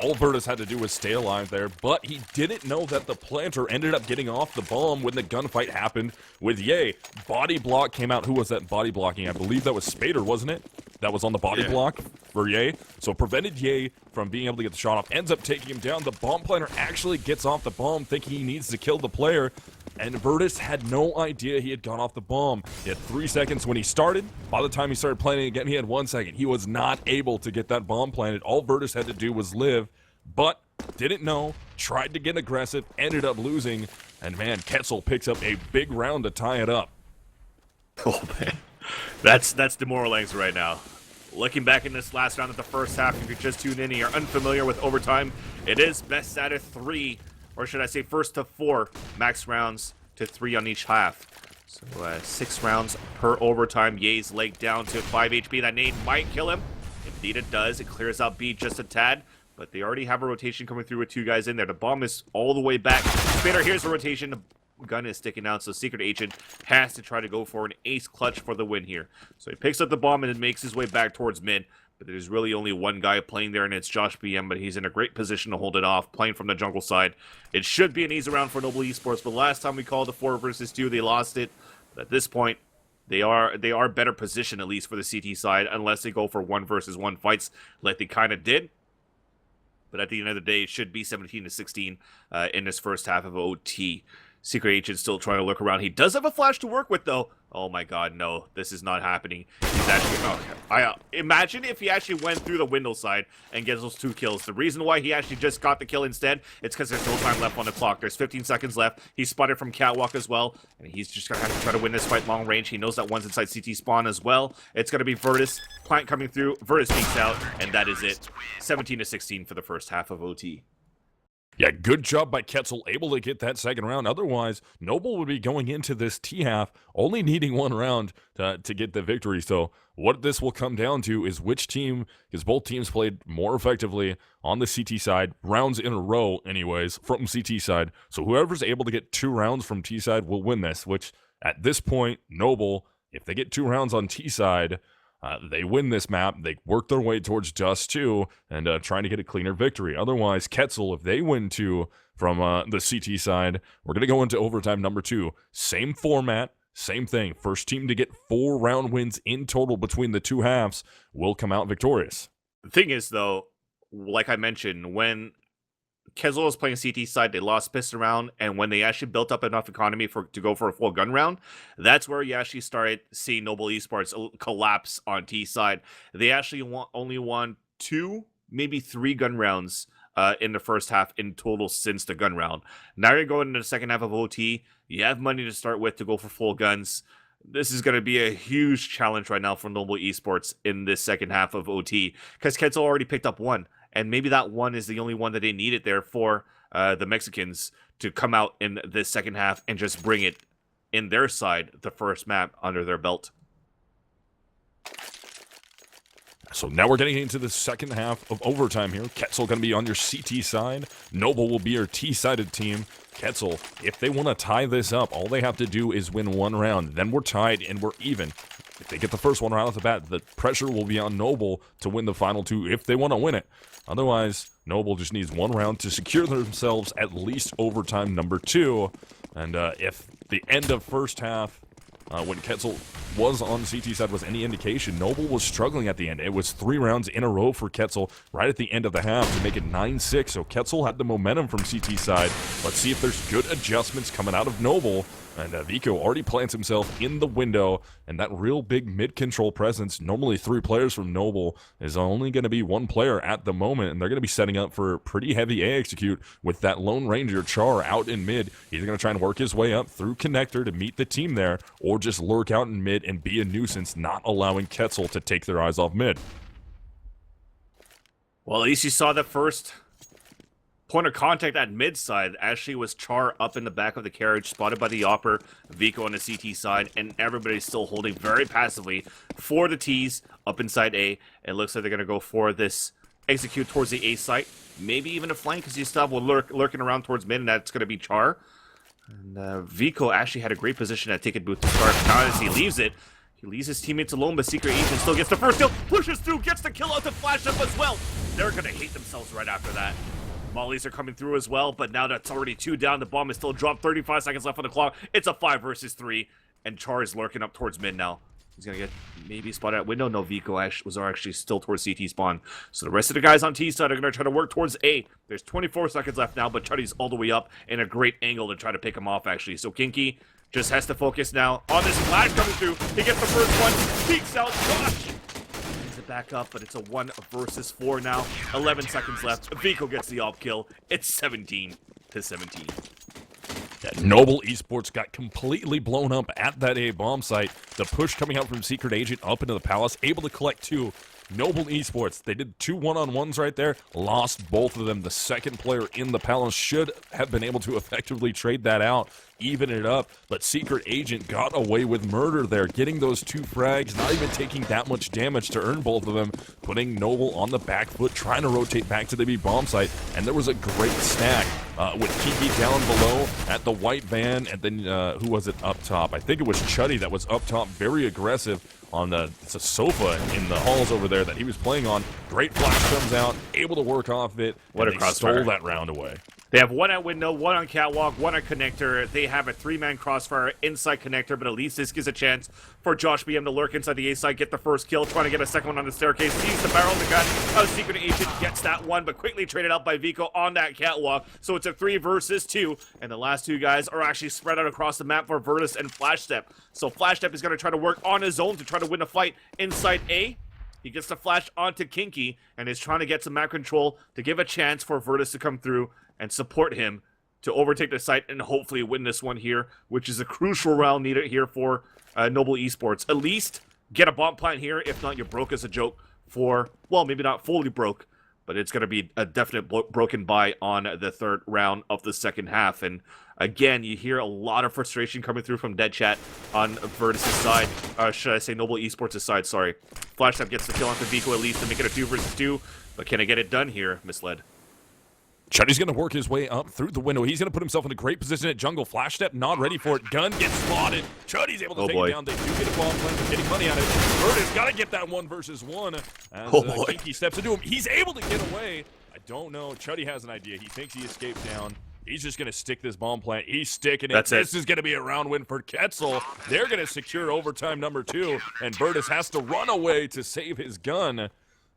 All Virtus had to do was stay alive there, but he didn't know that the planter ended up getting off the bomb when the gunfight happened with Ye. Body block came out. Who was that body blocking? I believe that was Spader, wasn't it? That was on the body block for Ye. So prevented Ye from being able to get the shot off. Ends up taking him down. The bomb planter actually gets off the bomb thinking he needs to kill the player. And Virtus had no idea he had gone off the bomb. He had 3 seconds when he started. By the time he started planting again, he had 1 second. He was not able to get that bomb planted. All Virtus had to do was live, but didn't know, tried to get aggressive, ended up losing. And man, QuetzaL picks up a big round to tie it up. Oh man, that's demoralizing right now. Looking back in this last round of the first half, if you're just tuned in and you're unfamiliar with overtime, it is best out of 3, or should I say first to 4 max rounds to 3 on each half. So 6 rounds per overtime. Ye's leg down to 5 HP. That nade might kill him. Indeed it does. It clears out B just a tad. But they already have a rotation coming through with 2 guys in there. The bomb is all the way back. Spader, here's the rotation. The gun is sticking out, so Secret Agent has to try to go for an ace clutch for the win here. So he picks up the bomb and then makes his way back towards mid. But there's really only one guy playing there, and it's Josh BM, but he's in a great position to hold it off, playing from the jungle side. It should be an easy round for Noble Esports, but last time we called the 4 versus 2, they lost it. But at this point, they are better positioned, at least for the CT side, unless they go for 1 versus 1 fights like they kind of did. But at the end of the day, it should be 17-16 in this first half of OT. Secret Agent still trying to look around. He does have a flash to work with, though. Oh my god, no. This is not happening. He's actually... Oh, imagine if he actually went through the window side and gets those 2 kills. The reason why he actually just got the kill instead, it's because there's no time left on the clock. There's 15 seconds left. He's spotted from Catwalk as well. And he's just going to have to try to win this fight long range. He knows that one's inside CT spawn as well. It's going to be Virtus. Plant coming through. Virtus peeks out. And that is it. 17-16 for the first half of OT. Yeah, good job by QuetzaL, able to get that second round. Otherwise, Noble would be going into this T-half only needing 1 round to get the victory. So what this will come down to is which team, because both teams played more effectively on the CT side, rounds in a row anyways, from CT side. So whoever's able to get 2 rounds from T side will win this, which at this point, Noble, if they get 2 rounds on T side, they win this map. They work their way towards Dust 2 and trying to get a cleaner victory. Otherwise, QuetzaL, if they win 2 from the CT side, we're going to go into overtime number 2. Same format, same thing. First team to get 4 round wins in total between the 2 halves will come out victorious. The thing is, though, like I mentioned, when QuetzaL was playing CT side, they lost pistol round, and when they actually built up enough economy to go for a full gun round, that's where you actually started seeing Noble Esports collapse on T side. They actually only won 2, maybe 3 gun rounds in the first half in total since the gun round. Now you're going into the second half of OT. You have money to start with to go for full guns. This is going to be a huge challenge right now for Noble Esports in this second half of OT, because QuetzaL already picked up 1. And maybe that 1 is the only one that they needed there for the Mexicans to come out in this second half and just bring it in their side, the first map under their belt. So now we're getting into the second half of overtime here. QuetzaL going to be on your CT side. Noble will be your T-sided team. QuetzaL, if they want to tie this up, all they have to do is win 1 round. Then we're tied and we're even. If they get the first one right off the bat, the pressure will be on Noble to win the final 2 if they want to win it. Otherwise, Noble just needs 1 round to secure themselves at least overtime number 2. And if the end of first half, when QuetzaL was on the CT side was any indication, Noble was struggling at the end. It was 3 rounds in a row for QuetzaL right at the end of the half to make it 9-6. So QuetzaL had the momentum from CT side. Let's see if there's good adjustments coming out of Noble. And Vico already plants himself in the window, and that real big mid-control presence, normally 3 players from Noble, is only going to be 1 player at the moment, and they're going to be setting up for pretty heavy A execute with that Lone Ranger Char out in mid. He's going to try and work his way up through connector to meet the team there, or just lurk out in mid and be a nuisance, not allowing QuetzaL to take their eyes off mid. Well, at least you saw the first point of contact at mid side. Actually was Char up in the back of the carriage, spotted by the Opper, Vico on the CT side, and everybody's still holding very passively for the T's up inside A. It looks like they're going to go for this execute towards the A site, maybe even a flank, because you still have one lurking around towards mid, and that's going to be Char. And Vico actually had a great position at ticket booth to start. Now as he leaves it, he leaves his teammates alone, but Secret Agent still gets the first kill, pushes through, gets the kill out to flash up as well. They're going to hate themselves right after that. Mollies are coming through as well, but now that's already 2 down. The bomb is still dropped. 35 seconds left on the clock. It's a 5 versus 3, and Char is lurking up towards mid now. He's going to get maybe spotted at window. No, Vico was actually still towards CT spawn. So the rest of the guys on T side are going to try to work towards A. There's 24 seconds left now, but Chuddy's all the way up in a great angle to try to pick him off, actually. So Kinky just has to focus now on this flash coming through. He gets the first one. Peeks out. Josh brings it back up, but it's a 1 versus 4 now. 11 seconds left. Vico gets the op kill. It's 17-17. Yeah, Noble Esports got completely blown up at that A bomb site. The push coming out from Secret Agent up into the palace, able to collect 2. Noble Esports, they did 2 one-on-ones right there, lost both of them. The second player in the palace should have been able to effectively trade that out, even it up, but Secret Agent got away with murder there, getting those 2 frags, not even taking that much damage to earn both of them, putting Noble on the back foot, trying to rotate back to the B bomb site, and there was a great stack with Kiki down below at the white van, and then who was it up top? I think it was Chuddy that was up top, very aggressive on it's a sofa in the halls over there that he was playing on. Great flash comes out, able to work off it, What and a they stole crossfire. that round away. They have 1 at window, 1 on catwalk, 1 on connector. They have a 3-man crossfire inside connector, but at least this gives a chance for Josh BM to lurk inside the A side, get the first kill, trying to get a second one on the staircase. Sees the barrel of the gun. A Secret Agent gets that one, but quickly traded out by Vico on that catwalk. So it's a 3 versus 2, and the last 2 guys are actually spread out across the map for Virtus and Flashstep. So Flashstep is going to try to work on his own to try to win a fight inside A. He gets the flash onto Kinky and is trying to get some map control to give a chance for Virtus to come through and support him to overtake the site and hopefully win this one here, which is a crucial round needed here for Noble Esports. At least get a bomb plant here. If not, you're broke as a joke for, well, maybe not fully broke, but it's going to be a definite broken buy on the 3rd round of the second half. And again, you hear a lot of frustration coming through from Dead Chat on Virtus' side. Should I say Noble Esports' side, sorry. Flashstep gets the kill onto Vico at least to make it a 2 versus 2. But can I get it done here, Misled? Chuddy's going to work his way up through the window. He's going to put himself in a great position at jungle. Flashstep not ready for it. Gun gets spotted. Chuddy's able to take it down. They do get a bomb plant. They're getting money out of it. Virtus got to get that 1 versus 1 as Kinky steps into him. He's able to get away. I don't know. Chuddy has an idea. He thinks he escaped down. He's just going to stick this bomb plant. He's sticking it. That's it. This is going to be a round win for QuetzaL. They're going to secure overtime number 2, and Virtus has to run away to save his gun.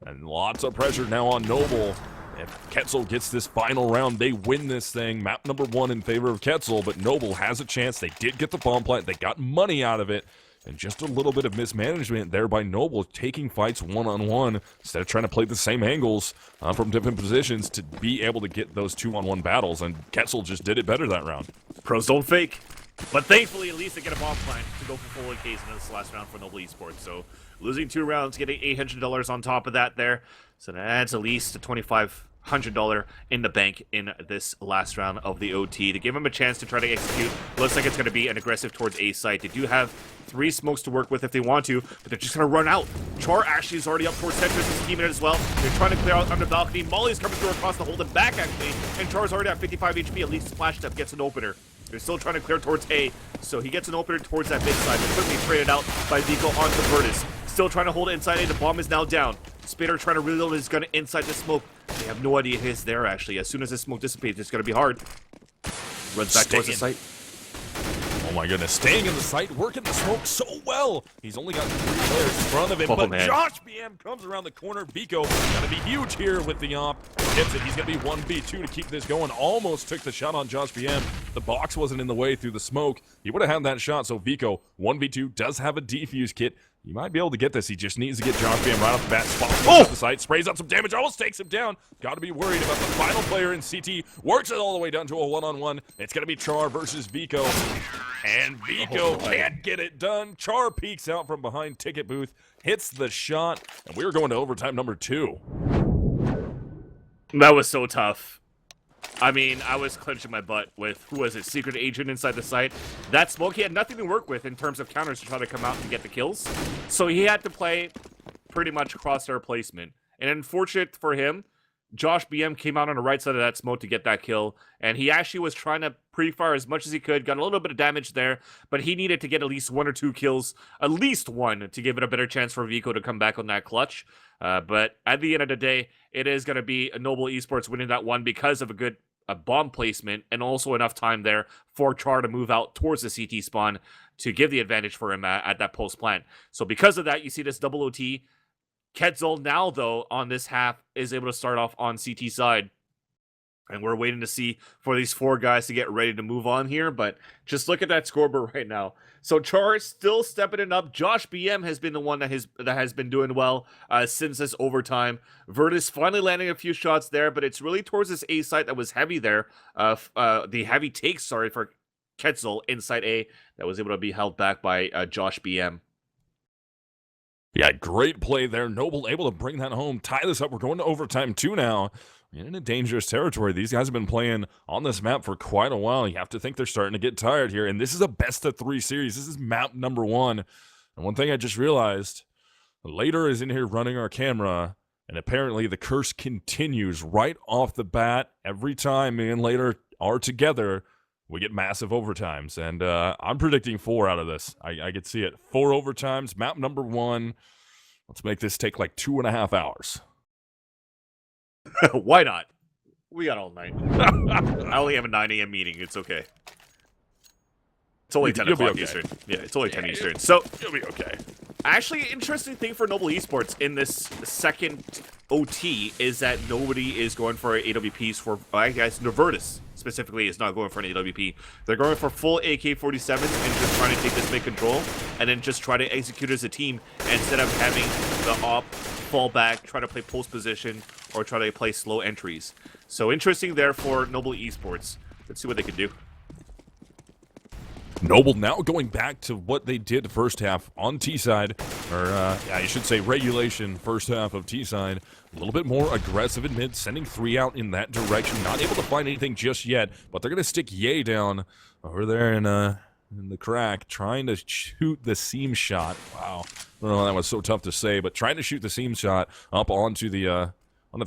And lots of pressure now on Noble. If QuetzaL gets this final round, they win this thing. Map number 1 in favor of QuetzaL, but Noble has a chance. They did get the bomb plant. They got money out of it. And just a little bit of mismanagement there by Noble, taking fights one-on-one instead of trying to play the same angles from different positions to be able to get those 2-on-1 battles. And QuetzaL just did it better that round. Pros don't fake. But thankfully, at least they get a bomb plant to go for full case in this last round for Noble Esports. So losing 2 rounds, getting $800 on top of that there. So that adds at least a $2,500 in the bank in this last round of the OT to give them a chance to try to execute. Looks like it's going to be an aggressive towards A site. They do have 3 smokes to work with if they want to, but they're just going to run out. Char actually is already up towards Centris and scheming it as well. They're trying to clear out under balcony. Molly's coming through across to hold him back actually, and Char's already at 55 HP. At least Flashstep gets an opener. They're still trying to clear towards A, so he gets an opener towards that mid side, but quickly traded out by Vico onto Virtus. Still trying to hold it inside A. The bomb is now down. Spitter trying to reload his gun inside the smoke. They have no idea he's there, actually. As soon as the smoke dissipates, it's going to be hard. Runs back towards the site. Oh my goodness, staying in the site, working the smoke so well. He's only got 3 players in front of him, but man. Josh BM comes around the corner. Vico gonna be huge here with the op. Gets it. He's gonna be 1v2 to keep this going. Almost took the shot on Josh BM. The box wasn't in the way through the smoke. He would have had that shot, so Vico, 1v2, does have a defuse kit. He might be able to get this. He just needs to get Josh BM right off the bat. Spots the site, sprays out some damage, almost takes him down. Got to be worried about the final player in CT. Works it all the way down to a one-on-one. It's going to be Char versus Vico. And Vico can't get it done. Char peeks out from behind ticket booth, hits the shot, and we're going to overtime number 2. That was so tough. I mean, I was clenching my butt with, who was it, Secret Agent inside the site. That smoke, he had nothing to work with in terms of counters to try to come out and get the kills. So he had to play pretty much crosshair placement. And unfortunate for him, Josh BM came out on the right side of that smoke to get that kill. And he actually was trying to pre-fire as much as he could, got a little bit of damage there, but he needed to get at least 1 or 2 kills, at least 1, to give it a better chance for Vico to come back on that clutch. But at the end of the day, it is going to be a Noble Esports winning that one because of a bomb placement and also enough time there for Char to move out towards the CT spawn to give the advantage for him at that post plant. So because of that, you see this double OT. QuetzaL now, though, on this half is able to start off on CT side. And we're waiting to see for these 4 guys to get ready to move on here. But just look at that scoreboard right now. So Char is still stepping it up. Josh BM has been the one that has been doing well since this overtime. Virtus finally landing a few shots there, but it's really towards this A site that was heavy there. The heavy take, sorry, for QuetzaL inside A that was able to be held back by Josh BM. Yeah, great play there. Noble able to bring that home, tie this up. We're going to overtime 2 now. in a dangerous territory. These guys have been playing on this map for quite a while. You have to think they're starting to get tired here. And this is a best-of-3 series. This is map number 1. And one thing I just realized, Later is in here running our camera, and apparently the curse continues right off the bat. Every time me and Later are together, we get massive overtimes. And I'm predicting 4 out of this. I could see it. 4 overtimes, map number 1. Let's make this take like 2.5 hours. Why not? We got all night. I only have a 9 a.m. meeting. It's okay. It's only 10 o'clock Eastern. Yeah, it's only 10 Eastern. So, You'll be okay. actually, interesting thing for Noble Esports in this second OT is that nobody is going for AWPs for, I guess, Novertis specifically is not going for an AWP. They're going for full AK-47s and just trying to take this mid control and then just try to execute as a team instead of having the op fall back, try to play post position, or try to play slow entries. So interesting there for Noble Esports. Let's see what they can do. Noble now going back to what they did first half on T-side, or I should say regulation first half of T-side. A little bit more aggressive in mid, sending 3 out in that direction. Not able to find anything just yet, but they're going to stick Ye down over there in the crack, trying to shoot the seam shot. Wow. I don't know why that was so tough to say, but trying to shoot the seam shot up onto the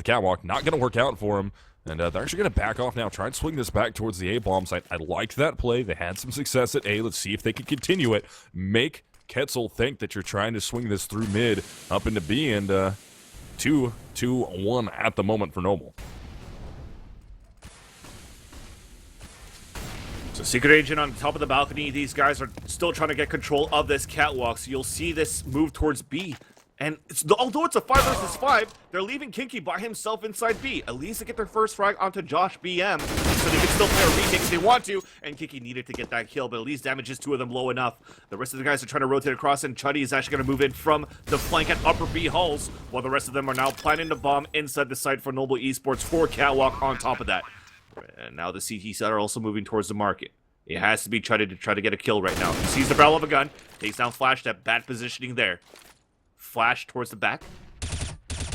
catwalk. Not going to work out for him. And they're actually going to back off now, try and swing this back towards the A-bomb site. I like that play. They had some success at A. Let's see if they can continue it. Make QuetzaL think that you're trying to swing this through mid up into B, and 2-1 at the moment for Noble. So Secret Agent on top of the balcony. These guys are still trying to get control of this catwalk. So you'll see this move towards B. And although it's a 5 versus 5, they're leaving Kinky by himself inside B. At least they get their first frag onto Josh BM, so they can still play a remix if they want to. And Kinky needed to get that kill, but at least damages 2 of them low enough. The rest of the guys are trying to rotate across, and Chuddy is actually going to move in from the flank at upper B halls, while the rest of them are now planning to bomb inside the site for Noble Esports for catwalk on top of that. And now the CT side are also moving towards the market. It has to be Chuddy to try to get a kill right now. He sees the barrel of a gun, takes down Flash, Step, bad positioning there. Flash towards the back,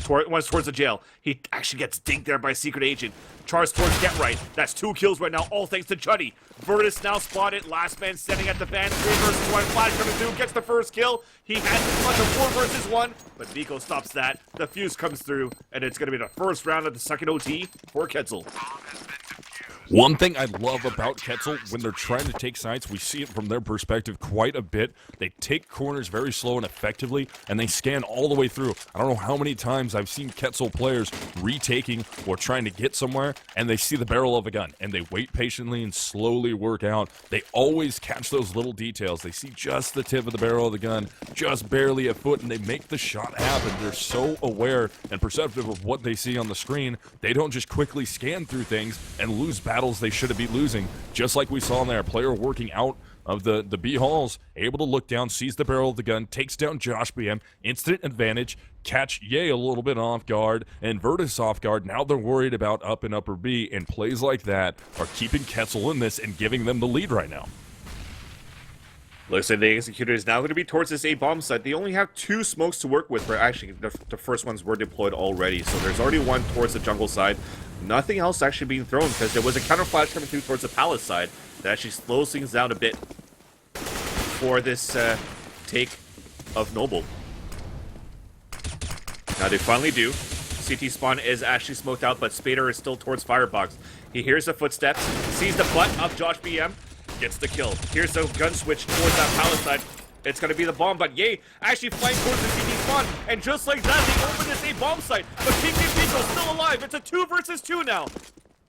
towards the jail. He actually gets dinked there by Secret Agent. Charge towards Get Right. That's 2 kills right now, all thanks to Chuddy. Virtus now spotted. Last man standing at the van. 3 versus 1. Flash coming through, gets the first kill. He has as much of 4 versus 1, but Vico stops that. The fuse comes through, and it's going to be the first round of the second OT for QuetzaL. One thing I love about QuetzaL, when they're trying to take sites, we see it from their perspective quite a bit. They take corners very slow and effectively, and they scan all the way through. I don't know how many times I've seen QuetzaL players retaking or trying to get somewhere, and they see the barrel of a gun, and they wait patiently and slowly work out. They always catch those little details. They see just the tip of the barrel of the gun, just barely a foot, and they make the shot happen. They're so aware and perceptive of what they see on the screen. They don't just quickly scan through things and lose battles they should be losing, just like we saw in there. A player working out of the B halls, able to look down, sees the barrel of the gun, takes down Josh BM, instant advantage, catch Ye a little bit off guard, and Virtus off guard. Now they're worried about up and upper B, and plays like that are keeping QuetzaL in this and giving them the lead right now. Looks like the executor is now going to be towards this A-bomb site. They only have 2 smokes to work with, but actually the first ones were deployed already. So there's already 1 towards the jungle side. Nothing else actually being thrown, because there was a counter flash coming through towards the palace side that actually slows things down a bit for this take of Noble. Now they finally do. CT spawn is actually smoked out, but Spader is still towards Firebox. He hears the footsteps, sees the butt of Josh BM, gets the kill. Here's the gun switch towards that palace side. It's going to be the bomb, but Ye actually flying towards the CT spawn, and just like that, they open this A-bomb site. But King and Vico still alive. It's a 2 versus 2 now.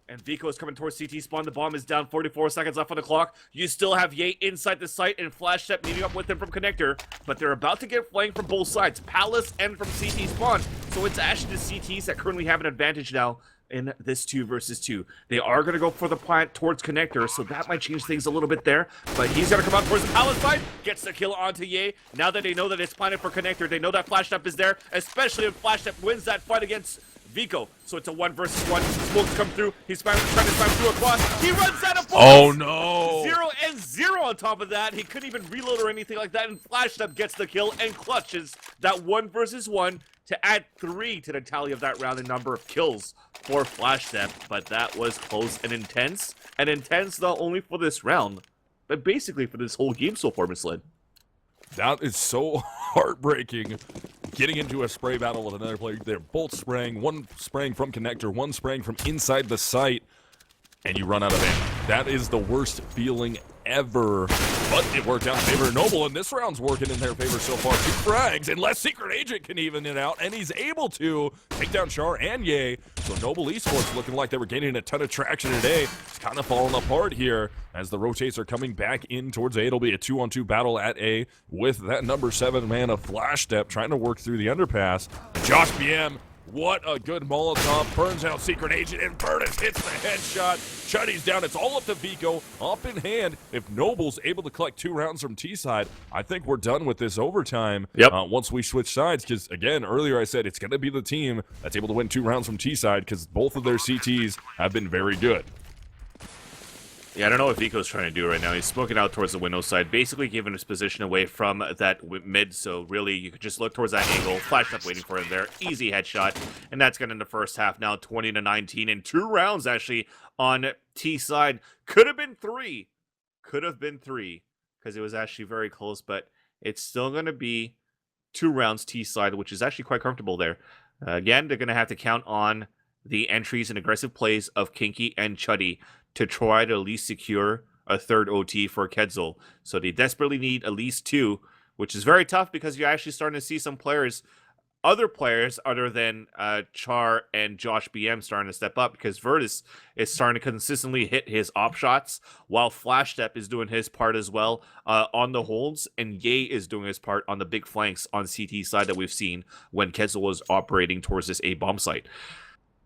And Vico is coming towards CT spawn. The bomb is down, 44 seconds left on the clock. You still have Ye inside the site, and Flash Step meeting up with him from Connector, but they're about to get flanked from both sides, Palace and from CT spawn. So it's actually the CTs that currently have an advantage now in this 2 versus 2. They are going to go for the plant towards Connector, so that might change things a little bit there. But he's going to come out towards the Palace side, gets the kill onto Ye. Now that they know that it's planted for Connector, they know that Flash Step is there, especially if Flash Step wins that fight against Vico. So it's a 1 versus 1. Smokes come through. He's trying to spam through across. He runs out of bullets. Oh no! 0 and 0 on top of that. He couldn't even reload or anything like that. And Flash Step gets the kill and clutches that 1 versus 1. to add 3 to the tally of that round in number of kills for FlashStep, but that was close and intense not only for this round, but basically for this whole game so far, misled. That is so heartbreaking. Getting into a spray battle with another player. They're both spraying. One spraying from connector, one spraying from inside the site, and you run out of ammo. That is the worst feeling ever. But it worked out in favor of Noble, and this round's working in their favor so far. 2 frags, unless Secret Agent can even it out, and he's able to take down Char and Ye. So Noble Esports looking like they were gaining a ton of traction today. It's kind of falling apart here as the rotates are coming back in towards A. It'll be a 2-on-2 battle at A with that number 7 man of FlashStep trying to work through the underpass. Josh BM, what a good Molotov, burns out Secret Agent, and Burtis hits the headshot. Chuddy's down, it's all up to Vico, up in hand. If Noble's able to collect 2 rounds from T-side, I think we're done with this overtime once we switch sides, because again, earlier I said it's going to be the team that's able to win 2 rounds from T-side, because both of their CTs have been very good. Yeah, I don't know what Vico's trying to do right now. He's smoking out towards the window side, basically giving his position away from that mid, so really you could just look towards that angle. FlashStep waiting for him there. Easy headshot, and that's going to end the first half now, 20-19, and 2 rounds actually on T side. Could have been 3. Could have been 3, because it was actually very close, but it's still going to be 2 rounds T side, which is actually quite comfortable there. Again, they're going to have to count on the entries and aggressive plays of Kinky and Chuddy to try to at least secure a 3rd OT for Kezel. So they desperately need at least 2, which is very tough because you're actually starting to see some players, other players other than Char and Josh BM starting to step up, because Virtus is starting to consistently hit his op shots while FlashStep is doing his part as well on the holds, and Ye is doing his part on the big flanks on CT side that we've seen when Kezel was operating towards this A bomb site.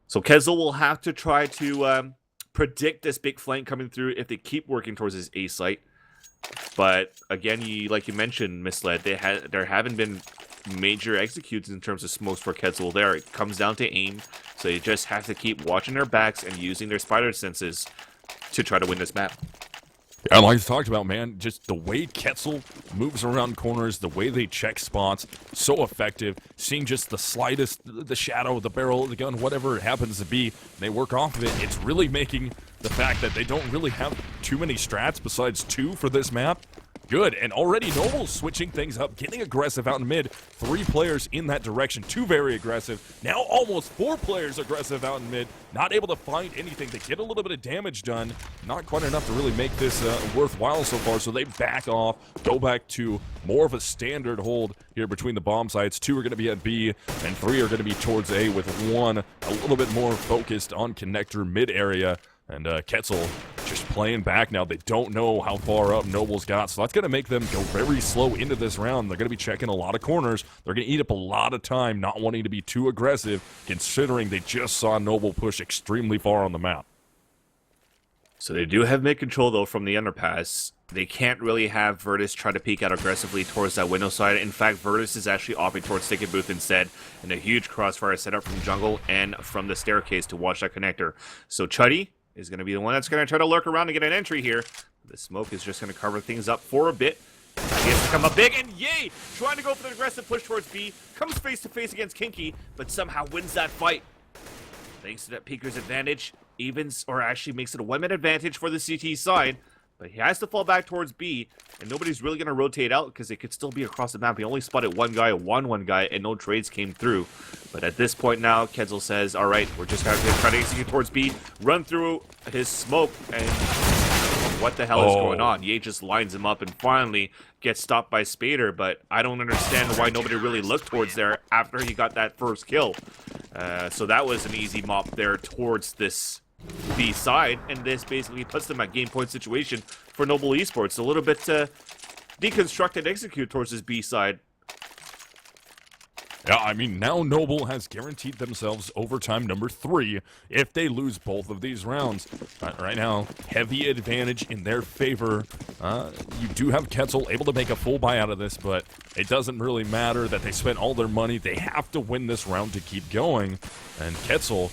So Kezel will have to try to predict this big flank coming through if they keep working towards this A site. But again, like you mentioned, misled, there haven't been major executes in terms of smokes for Kezel there. It comes down to aim, so you just have to keep watching their backs and using their spider senses to try to win this map. Yeah, like I talked about, man, just the way Kezel moves around corners, the way they check spots, so effective. Seeing just the slightest, the shadow, the barrel of the gun, whatever it happens to be, they work off of it. It's really making the fact that they don't really have too many strats besides 2 for this map good. And already Noble's switching things up, getting aggressive out in mid. 3 players in that direction, 2 very aggressive. Now almost 4 players aggressive out in mid. Not able to find anything. They get a little bit of damage done. Not quite enough to really make this worthwhile so far. So they back off, go back to more of a standard hold here between the bomb sites. 2 are going to be at B, and 3 are going to be towards A, with 1 a little bit more focused on connector mid area. And QuetzaL just playing back now. They don't know how far up Noble's got, so that's going to make them go very slow into this round. They're going to be checking a lot of corners. They're going to eat up a lot of time, not wanting to be too aggressive, considering they just saw Noble push extremely far on the map. So they do have mid-control, though, from the underpass. They can't really have Virtus try to peek out aggressively towards that window side. In fact, Virtus is actually opting towards Ticket Booth instead, and a huge crossfire set up from jungle and from the staircase to watch that connector. So Chuddy is going to be the one that's going to try to lurk around and get an entry here. The smoke is just going to cover things up for a bit. He has to come up big, and Ye, trying to go for the aggressive push towards B, comes face-to-face against Kinky, but somehow wins that fight. Thanks to that peeker's advantage, evens, or actually makes it a 1-man advantage for the CT side, but he has to fall back towards B, and nobody's really going to rotate out because it could still be across the map. He only spotted one guy, one guy, and no trades came through. But at this point now, Kezel says, all right, we're just going to try to execute towards B, run through his smoke, and what the hell is going on? Ye just lines him up and finally gets stopped by Spader, but I don't understand why nobody really looked towards there after he got that first kill. So that was an easy mop there towards this B side, and this basically puts them at game point situation for Noble Esports. A little bit deconstruct and execute towards this B side. Yeah, I mean, now Noble has guaranteed themselves overtime number 3 if they lose both of these rounds. Right now, heavy advantage in their favor. You do have QuetzaL able to make a full buy out of this, but it doesn't really matter that they spent all their money. They have to win this round to keep going. And QuetzaL,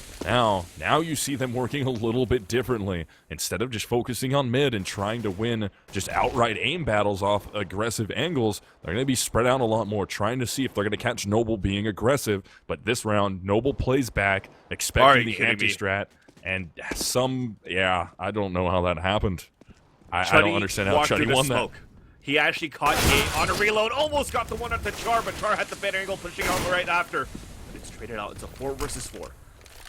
now you see them working a little bit differently. Instead of just focusing on mid and trying to win just outright aim battles off aggressive angles, they're going to be spread out a lot more, trying to see if they're going to catch Noble Noble being aggressive, but this round, Noble plays back, expecting the anti-strat, and I don't know how that happened. I don't understand how Chuddy won that. He actually caught Ye on a reload, almost got the one at the Char, but Char had the better angle, pushing on right after. But it's traded out. It's a 4 versus 4.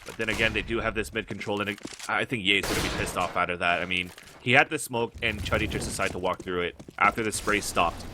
But then again, they do have this mid control, and I think Ye's going to be pissed off out of that. I mean, he had the smoke, and Chuddy just decided to walk through it after the spray stopped.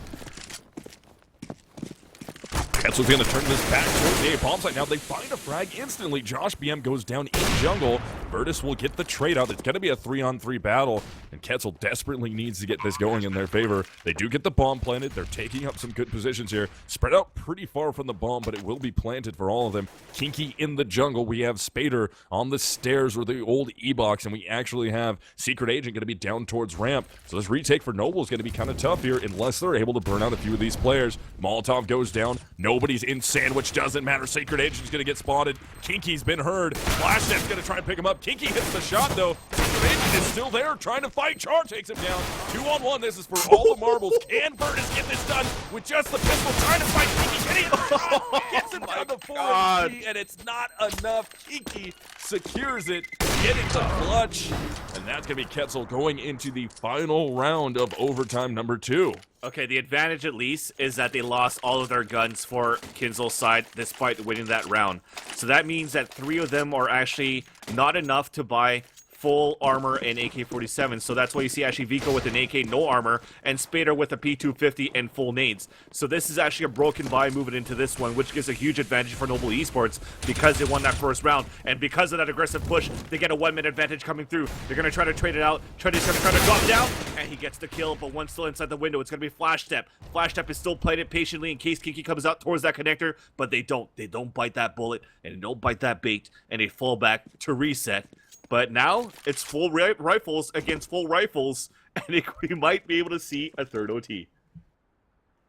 Ketzel's going to turn this back towards the A bomb site. Now they find a frag instantly. Josh BM goes down in jungle. Virtus will get the trade out. It's going to be a 3-on-3 battle, and Ketzel desperately needs to get this going in their favor. They do get the bomb planted. They're taking up some good positions here. Spread out pretty far from the bomb, but it will be planted for all of them. Kinky in the jungle. We have Spader on the stairs with the old E-box, and we actually have Secret Agent going to be down towards ramp. So this retake for Noble is going to be kind of tough here unless they're able to burn out a few of these players. Molotov goes down. Nobody's in sandwich, doesn't matter. Secret Agent's gonna get spotted. Kinky's been heard. Flashstep's gonna try and pick him up. Kinky hits the shot though. Secret Agent is still there trying to fight. Char takes him down. 2-on-1. This is for all the marbles. Can Virtus get this done with just the pistol trying to fight Kinky? Can he? Gets him down to 4 HP, and it's not enough. Kinky secures it, getting the clutch, and that's gonna be Ketzel going into the final round of overtime number 2. Okay, the advantage at least is that they lost all of their guns for Kezel's side despite winning that round. So that means that 3 of them are actually not enough to buy full armor and AK-47. So that's why you see actually Vico with an AK, no armor, and Spader with a P250 and full nades. So this is actually a broken buy moving into this one, which gives a huge advantage for Noble Esports because they won that first round. And because of that aggressive push, they get a 1-minute advantage coming through. They're going to try to trade it out. Chuddy's going to try to drop down, and he gets the kill, but one's still inside the window. It's going to be Flashstep. Flashstep is still playing it patiently in case Kinky comes out towards that connector, but they don't. They don't bite that bullet, and they don't bite that bait, and they fall back to reset. But now, it's full rifles against full rifles, and we might be able to see a third OT.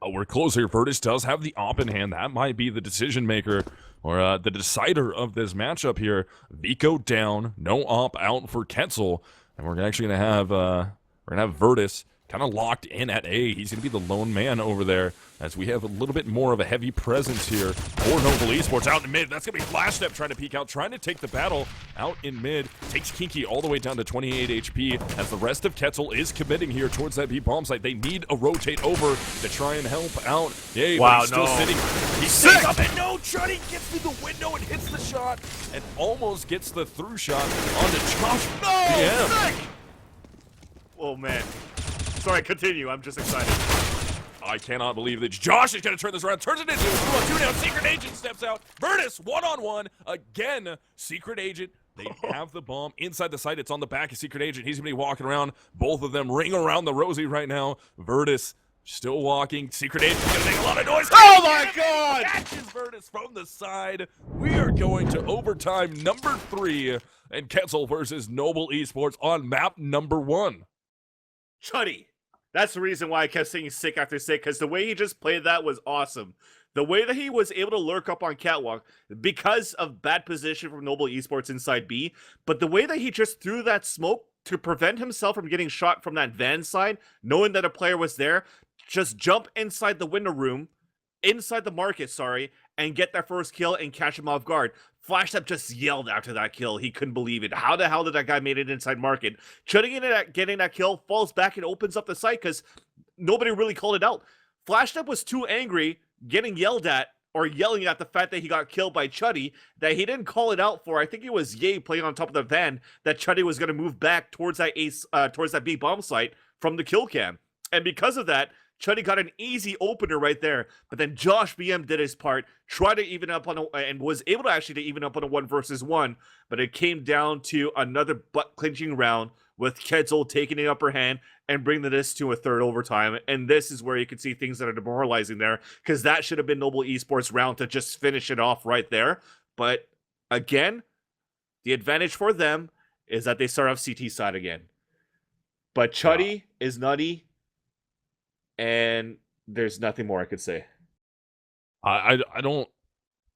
Oh, we're close here. Virtus does have the op in hand. That might be the decision maker, or the decider of this matchup here. Vico down, no op out for Ketzel, and we're actually going to have Virtus kind of locked in at A. He's going to be the lone man over there as we have a little bit more of a heavy presence here for Noble Esports out in mid. That's going to be Flashstep trying to peek out, trying to take the battle out in mid. Takes Kinky all the way down to 28 HP as the rest of Ketzel is committing here towards that B bomb site. They need a rotate over to try and help out. Yay, wow, he's still sitting. He's sick up, and no, Chuddy gets through the window and hits the shot and almost gets the through shot onto Josh. No, sick! Oh, man. Sorry, continue. I'm just excited. I cannot believe that Josh is going to turn this around. Turns it into a 2-on-2 now. Secret Agent steps out. Virtus, 1-on-1. Again, Secret Agent. They have the bomb inside the site. It's on the back of Secret Agent. He's going to be walking around. Both of them ring around the Rosie right now. Virtus still walking. Secret Agent's going to make a lot of noise. Oh, my God! Catches Virtus from the side. We are going to overtime number 3. And Ketzel versus Noble Esports on map number 1. Chuddy. That's the reason why I kept saying sick after sick, because the way he just played that was awesome. The way that he was able to lurk up on Catwalk because of bad position from Noble Esports inside B, but the way that he just threw that smoke to prevent himself from getting shot from that van side, knowing that a player was there, just jump inside the window room, inside the market, and get that first kill and catch him off guard. Flashstep just yelled after that kill. He couldn't believe it. How the hell did that guy make it inside market? Getting that kill, falls back and opens up the site because nobody really called it out. Flashstep was too angry getting yelled at or yelling at the fact that he got killed by Chuddy that he didn't call it out for. I think it was Ye playing on top of the van that Chuddy was going to move back towards that B bomb site from the kill cam. And because of that, Chuddy got an easy opener right there, but then Josh BM did his part, tried to even up on and was able to actually even up on a 1 versus 1, but it came down to another butt-clinching round with Kezel taking the upper hand and bringing this to a third overtime, and this is where you can see things that are demoralizing there, because that should have been Noble Esports' round to just finish it off right there, but again, the advantage for them is that they start off CT side again. But Chuddy is nutty, and there's nothing more I could say. I don't...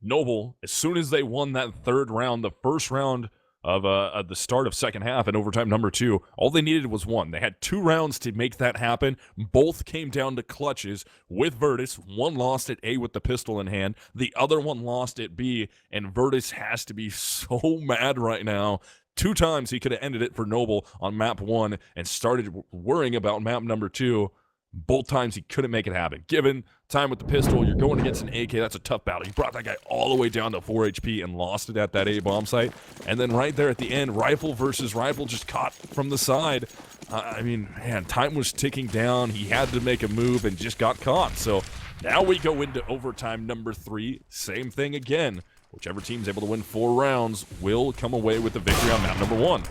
Noble, as soon as they won that third round, the first round of the start of second half and overtime number 2. All they needed was one. They had 2 rounds to make that happen. Both came down to clutches with Virtus. One lost at A with the pistol in hand. The other one lost at B, and Virtus has to be so mad right now. 2 times he could have ended it for Noble on map 1 and started worrying about map number 2. Both times he couldn't make it happen. Given time with the pistol, you're going against an AK. That's a tough battle. He brought that guy all the way down to 4 HP and lost it at that A bomb site. And then right there at the end, rifle versus rifle, just caught from the side. I mean, man, time was ticking down. He had to make a move and just got caught. So now we go into overtime number 3. Same thing again. Whichever team's able to win 4 rounds will come away with the victory on map number 1.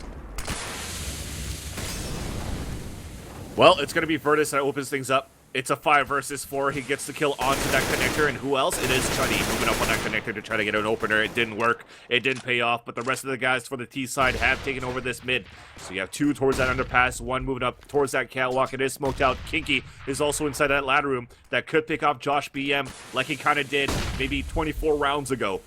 Well, it's going to be Virtus that opens things up. It's a 5 versus 4. He gets the kill onto that connector, and who else? It is Chuddy moving up on that connector to try to get an opener. It didn't work. It didn't pay off, but the rest of the guys for the T side have taken over this mid. So you have 2 towards that underpass, 1 moving up towards that catwalk. It is smoked out. Kinky is also inside that ladder room that could pick off Josh BM like he kind of did maybe 24 rounds ago.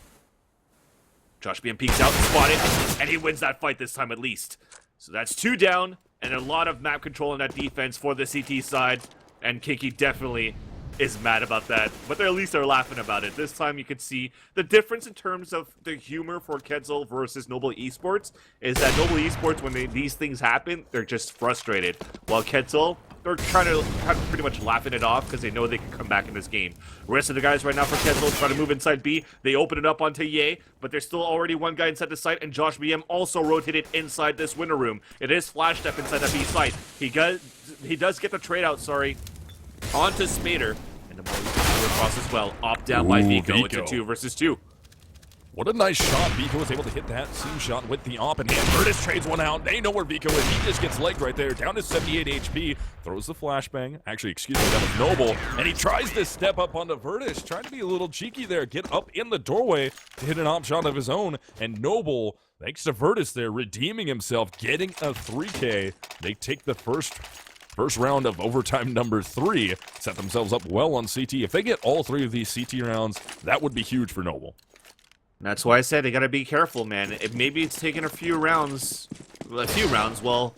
Josh BM peeks out, spotted, and he wins that fight this time at least. So that's 2 down. And a lot of map control in that defense for the CT side. And Kinky definitely is mad about that. But at least they're laughing about it. This time you can see the difference in terms of the humor for QuetzaL versus Noble Esports is that Noble Esports, when these things happen, they're just frustrated. While QuetzaL, they're trying to pretty much laughing it off because they know they can come back in this game. The rest of the guys right now for QuetzaL trying to move inside B. They open it up onto Ye, but there's still already one guy inside the site, and Josh BM also rotated inside this winter room. It is flash step inside that B site. He does get the trade out, onto Spader, and the ball is across as well. Opt down by Vico. It's a 2 versus 2. What a nice shot. Vico was able to hit that seam shot with the op in hand. Virtus trades one out. They know where Vico is. He just gets legged right there. Down to 78 HP. Throws the flashbang. Actually, excuse me, that was Noble. And he tries to step up onto Virtus. Trying to be a little cheeky there. Get up in the doorway to hit an op shot of his own. And Noble, thanks to Virtus there, redeeming himself, getting a 3K. They take the first round of overtime number 3. Set themselves up well on CT. If they get all 3 of these CT rounds, that would be huge for Noble. That's why I said they gotta be careful, man. Maybe it's taken a few rounds. Well,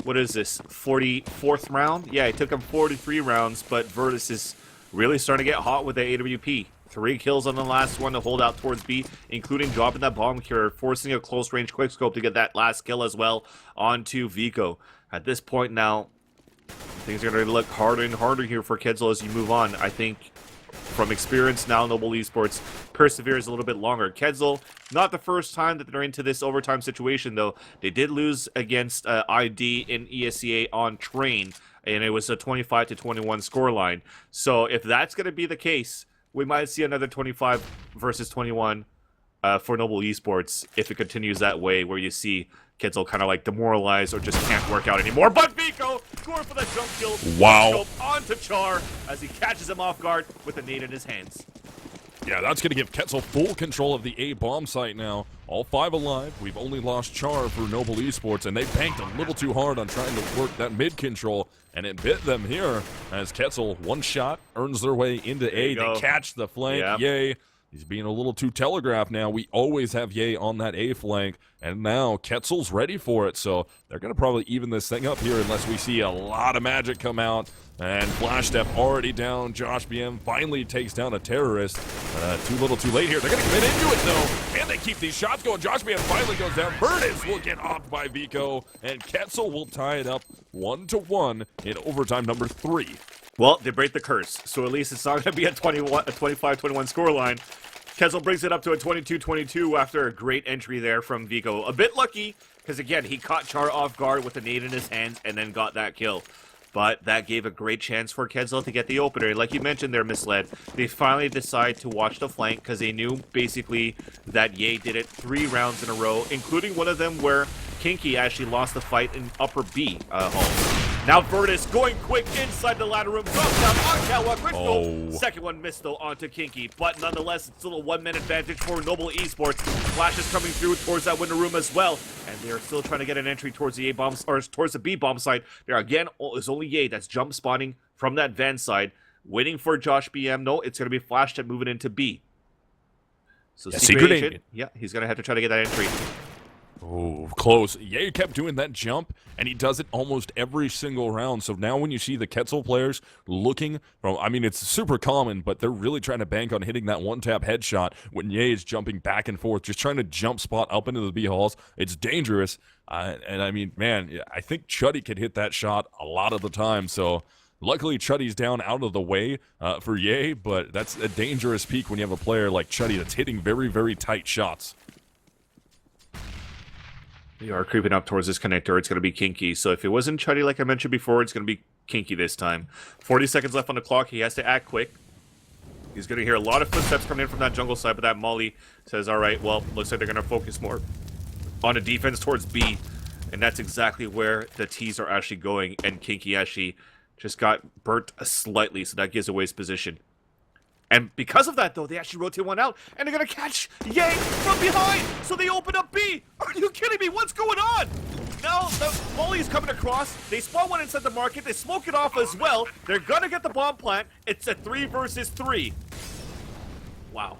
what is this? 44th round? Yeah, it took him 43 rounds, but Virtus is really starting to get hot with the AWP. 3 kills on the last one to hold out towards B, including dropping that bomb cure, forcing a close-range quickscope to get that last kill as well onto Vico. At this point now, things are going to look harder and harder here for QuetzaL as you move on. I think from experience now, Noble Esports perseveres a little bit longer. QuetzaL, not the first time that they're into this overtime situation, though. They did lose against ID in ESEA on Train, and it was a 25-21 scoreline. So if that's going to be the case, we might see another 25 versus 21 for Noble Esports if it continues that way, where you see QuetzaL kind of like demoralized or just can't work out anymore. But Vico going for the jump kill. Wow. Onto Char as he catches him off guard with a nade in his hands. Yeah, that's going to give QuetzaL full control of the A bomb site now. All 5 alive. We've only lost Char for Noble Esports, and they banked a little too hard on trying to work that mid control, and it bit them here as QuetzaL, one shot, earns their way into A. They catch the flank. Yep. Yay. He's being a little too telegraphed now. We always have Ye on that A flank, and now QuetzaL's ready for it, so they're going to probably even this thing up here unless we see a lot of magic come out. And Flash Step already down. Josh BM finally takes down a terrorist. Too little too late here. They're going to commit into it, though. And they keep these shots going. Josh BM finally goes down. Virtus will get off by Vico, and QuetzaL will tie it up 1-1 in overtime number 3. Well, they break the curse, so at least it's not going to be a 25-21 scoreline. QuetzaL brings it up to a 22-22 after a great entry there from Vico. A bit lucky, because again, he caught Char off guard with a nade in his hands and then got that kill. But that gave a great chance for QuetzaL to get the opener. Like you mentioned, they're misled. They finally decide to watch the flank because they knew basically that Ye did it 3 rounds in a row, including one of them where Kinky actually lost the fight in upper B home. Now Virtus going quick inside the ladder room, drops down on catwalk, critical. Second one missed though onto Kinky, but nonetheless it's still a 1-man advantage for Noble Esports. Flash is coming through towards that window room as well, and they are still trying to get an entry towards the A bomb or towards the B bomb site. There again is only Ye that's jump spawning from that van side, waiting for Josh BM. No, it's going to be Flash Step moving into B. So Secret Agent, yeah, he's going to have to try to get that entry. Oh, close. Ye kept doing that jump, and he does it almost every single round. So now when you see the QuetzaL players looking from, I mean, it's super common, but they're really trying to bank on hitting that one-tap headshot when Ye is jumping back and forth, just trying to jump spot up into the B halls. It's dangerous. And I mean, man, I think Chuddy could hit that shot a lot of the time. So luckily, Chuddy's down out of the way for Ye, but that's a dangerous peak when you have a player like Chuddy that's hitting very, very tight shots. They are creeping up towards this connector. It's going to be Kinky. So if it wasn't Chuddy, like I mentioned before, it's going to be Kinky this time. 40 seconds left on the clock. He has to act quick. He's going to hear a lot of footsteps coming in from that jungle side, but that Molly says, all right, well, looks like they're going to focus more on the defense towards B. And that's exactly where the T's are actually going. And Kinky actually just got burnt slightly, so that gives away his position. And because of that, though, they actually rotate one out, and they're going to catch Ye from behind, so they open up B. Are you kidding me? What's going on? Now, the Molly's coming across. They spawn one inside the market. They smoke it off as well. They're going to get the bomb plant. It's a 3 versus 3. Wow.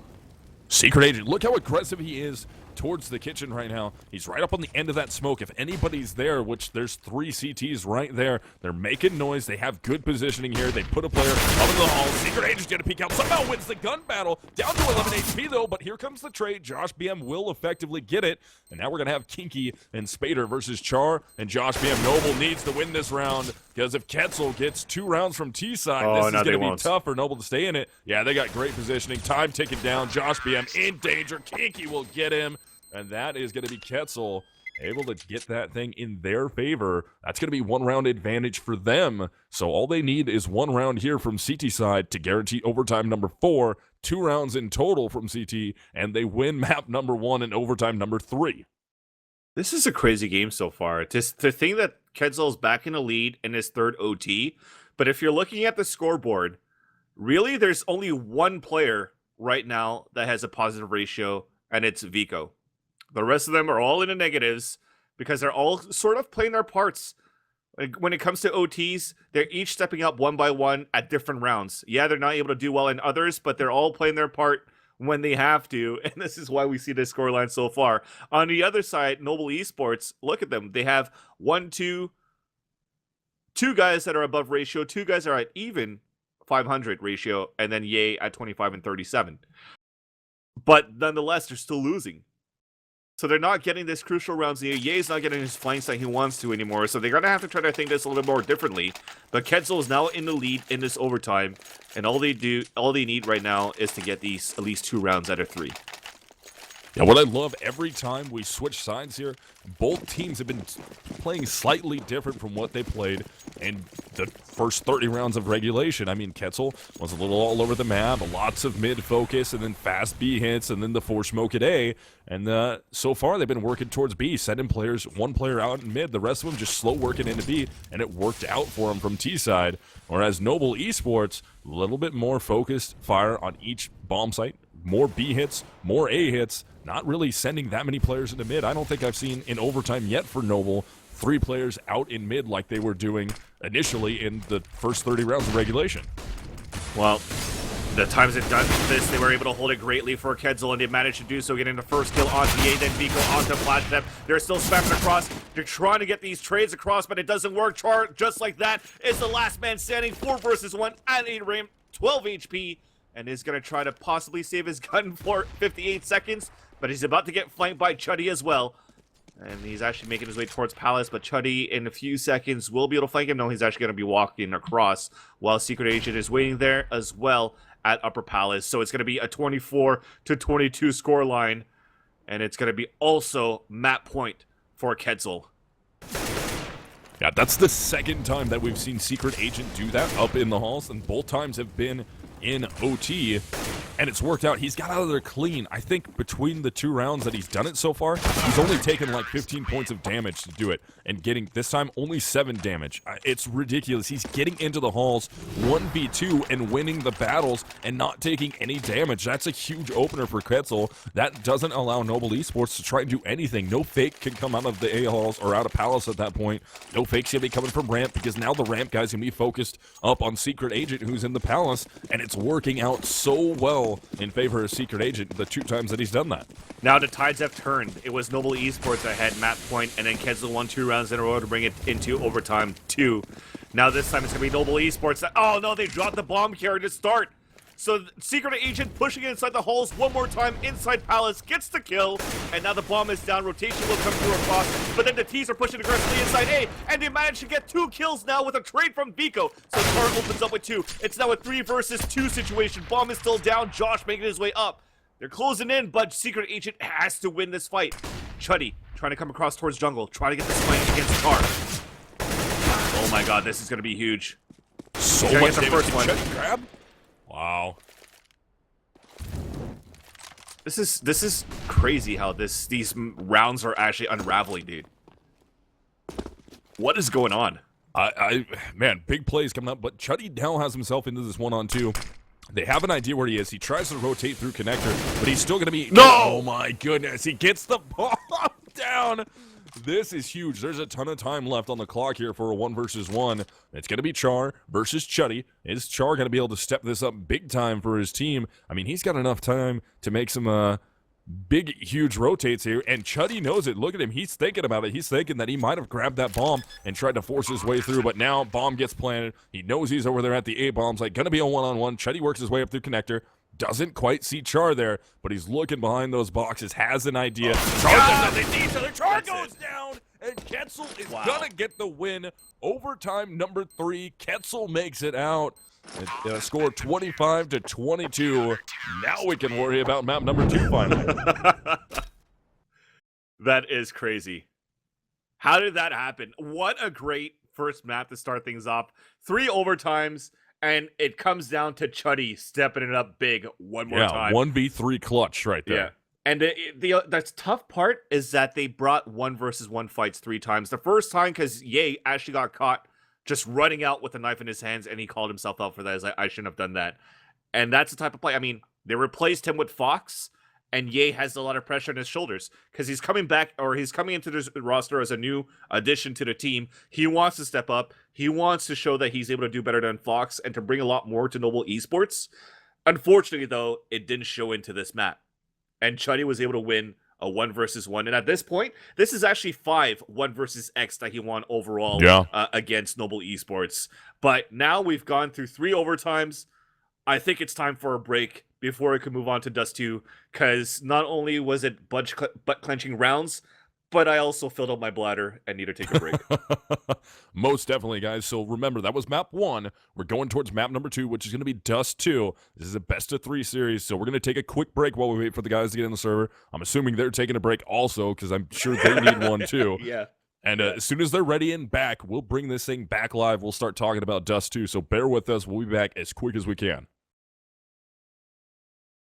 Secret Agent, look how aggressive he is towards the kitchen right now. He's right up on the end of that smoke. If anybody's there, which there's 3 CTs right there, they're making noise. They have good positioning here. They put a player up in the hall. Secret Agent's gonna peek out. Somehow wins the gun battle. Down to 11 HP though, but here comes the trade. Josh BM will effectively get it. And now we're gonna have Kinky and Spader versus Char. And Josh BM Noble needs to win this round, because if QuetzaL gets 2 rounds from T side, this is gonna be tough for Noble to stay in it. Yeah, they got great positioning. Time ticking down. Josh BM in danger. Kinky will get him. And that is going to be QuetzaL able to get that thing in their favor. That's going to be 1 round advantage for them. So all they need is 1 round here from CT side to guarantee overtime number 4, 2 rounds in total from CT, and they win map number 1 and overtime number 3. This is a crazy game so far. To think that QuetzaL's back in the lead in his 3rd OT, but if you're looking at the scoreboard, really there's only 1 player right now that has a positive ratio, and it's Vico. The rest of them are all in the negatives because they're all sort of playing their parts. Like, when it comes to OTs, they're each stepping up 1 by 1 at different rounds. Yeah, they're not able to do well in others, but they're all playing their part when they have to, and this is why we see this scoreline so far. On the other side, Noble Esports, look at them. They have 2 guys that are above ratio, 2 guys are at even 500 ratio, and then Ye at 25 and 37. But nonetheless, they're still losing. So they're not getting this crucial rounds here. Ye's not getting his flanks that he wants to anymore. So they're going to have to try to think this a little bit more differently. But QuetzaL is now in the lead in this overtime. And all they need right now is to get these at least 2 rounds out of 3. Yeah, what I love, every time we switch sides here, both teams have been playing slightly different from what they played in the first 30 rounds of regulation. I mean, QuetzaL was a little all over the map, lots of mid focus, and then fast B hits, and then the 4 smoke at A. And so far, they've been working towards B, sending players, 1 player out in mid, the rest of them just slow working into B, and it worked out for them from T side. Whereas Noble Esports, a little bit more focused fire on each bomb site, more B hits, more A hits, not really sending that many players into mid. I don't think I've seen in overtime yet for Noble 3 players out in mid like they were doing initially in the first 30 rounds of regulation. Well, the times they've done this, they were able to hold it greatly for QuetzaL, and they managed to do so, getting the first kill onto Ye, then Vico onto Flash them. They're still spamming across. They're trying to get these trades across, but it doesn't work. Char, just like that, is the last man standing. 4 versus 1 at 8 rim, 12 HP, and is going to try to possibly save his gun for 58 seconds, but he's about to get flanked by Chuddy as well. And he's actually making his way towards Palace, but Chuddy in a few seconds will be able to flank him. No, he's actually going to be walking across, while Secret Agent is waiting there as well at Upper Palace. So it's going to be a 24-22 scoreline, and it's going to be also map point for QuetzaL. Yeah, that's the 2nd time that we've seen Secret Agent do that up in the halls, and both times have been in OT, and it's worked out. He's got out of there clean. I think between the 2 rounds that he's done it so far, he's only taken like 15 points of damage to do it, and getting, this time, only 7 damage. It's ridiculous. He's getting into the halls 1v2 and winning the battles and not taking any damage. That's a huge opener for QuetzaL. That doesn't allow Noble Esports to try and do anything. No fake can come out of the A halls or out of Palace at that point. No fake's gonna be coming from ramp, because now the ramp guy's gonna be focused up on Secret Agent, who's in the Palace, and it's working out so well well in favor of Secret Agent the 2 times that he's done that. Now the tides have turned. It was Noble Esports ahead, map point, and then Kezel won 2 rounds in a row to bring it into overtime 2. Now this time it's going to be Noble Esports. Oh no, they dropped the bomb carrier to start. So Secret Agent pushing inside the halls one more time inside Palace, gets the kill, and now the bomb is down. Rotation will come through across, but then the T's are pushing aggressively inside A, and they manage to get 2 kills now with a trade from Vico. So Tar opens up with 2. It's now a 3 versus 2 situation. Bomb is still down. Josh making his way up. They're closing in, but Secret Agent has to win this fight. Chuddy trying to come across towards jungle, trying to get this fight against Tar. Oh my god, this is going to be huge. So Gotta much get the damage. first one. Grab. Wow. This is crazy how these rounds are actually unraveling, dude. What is going on? Man, big plays coming up, but Chuddy now has himself into this 1-on-2. They have an idea where he is. He tries to rotate through connector, but he's still going to be... No! Oh my goodness, he gets the bomb down. This is huge. There's a ton of time left on the clock here for a 1 versus 1. It's going to be Char versus Chuddy. Is Char going to be able to step this up big time for his team? I mean, he's got enough time to make some big, huge rotates here, and Chuddy knows it. Look at him. He's thinking about it. He's thinking that he might have grabbed that bomb and tried to force his way through, but now bomb gets planted. He knows he's over there at the A-bombs, like, going to be a 1-on-1. Chuddy works his way up through connector. Doesn't quite see Char there, but he's looking behind those boxes, has an idea. Char does nothing, each other. Char goes down, and Ketzel is gonna get the win. Overtime number 3, Ketzel makes it out. Score 25-22. Now we can worry about map number 2 finally. That is crazy. How did that happen? What a great first map to start things off. 3 overtimes. And it comes down to Chuddy stepping it up big one more time. 1v3 clutch right there. Yeah. And the tough part is that they brought 1 versus 1 fights 3 times. The first time, because Ye actually got caught just running out with a knife in his hands, and he called himself out for that. He's like, I shouldn't have done that. And that's the type of play. I mean, they replaced him with Fox, and Ye has a lot of pressure on his shoulders because he's coming back, or he's coming into this roster as a new addition to the team. He wants to step up. He wants to show that he's able to do better than Fox and to bring a lot more to Noble Esports. Unfortunately, though, it didn't show into this map. And Chuddy was able to win a 1 versus 1. And at this point, this is actually 5 1 versus X that he won overall against Noble Esports. But now we've gone through 3 overtimes. I think it's time for a break before we can move on to Dust 2, because not only was it butt-clenching rounds, but I also filled up my bladder and need to take a break. Most definitely, guys. So remember, that was map 1. We're going towards map number 2, which is going to be Dust 2. This is a best-of-3 series, so we're going to take a quick break while we wait for the guys to get in the server. I'm assuming they're taking a break also, because I'm sure they need one too. Yeah. And as soon as they're ready and back, we'll bring this thing back live. We'll start talking about Dust 2, so bear with us. We'll be back as quick as we can.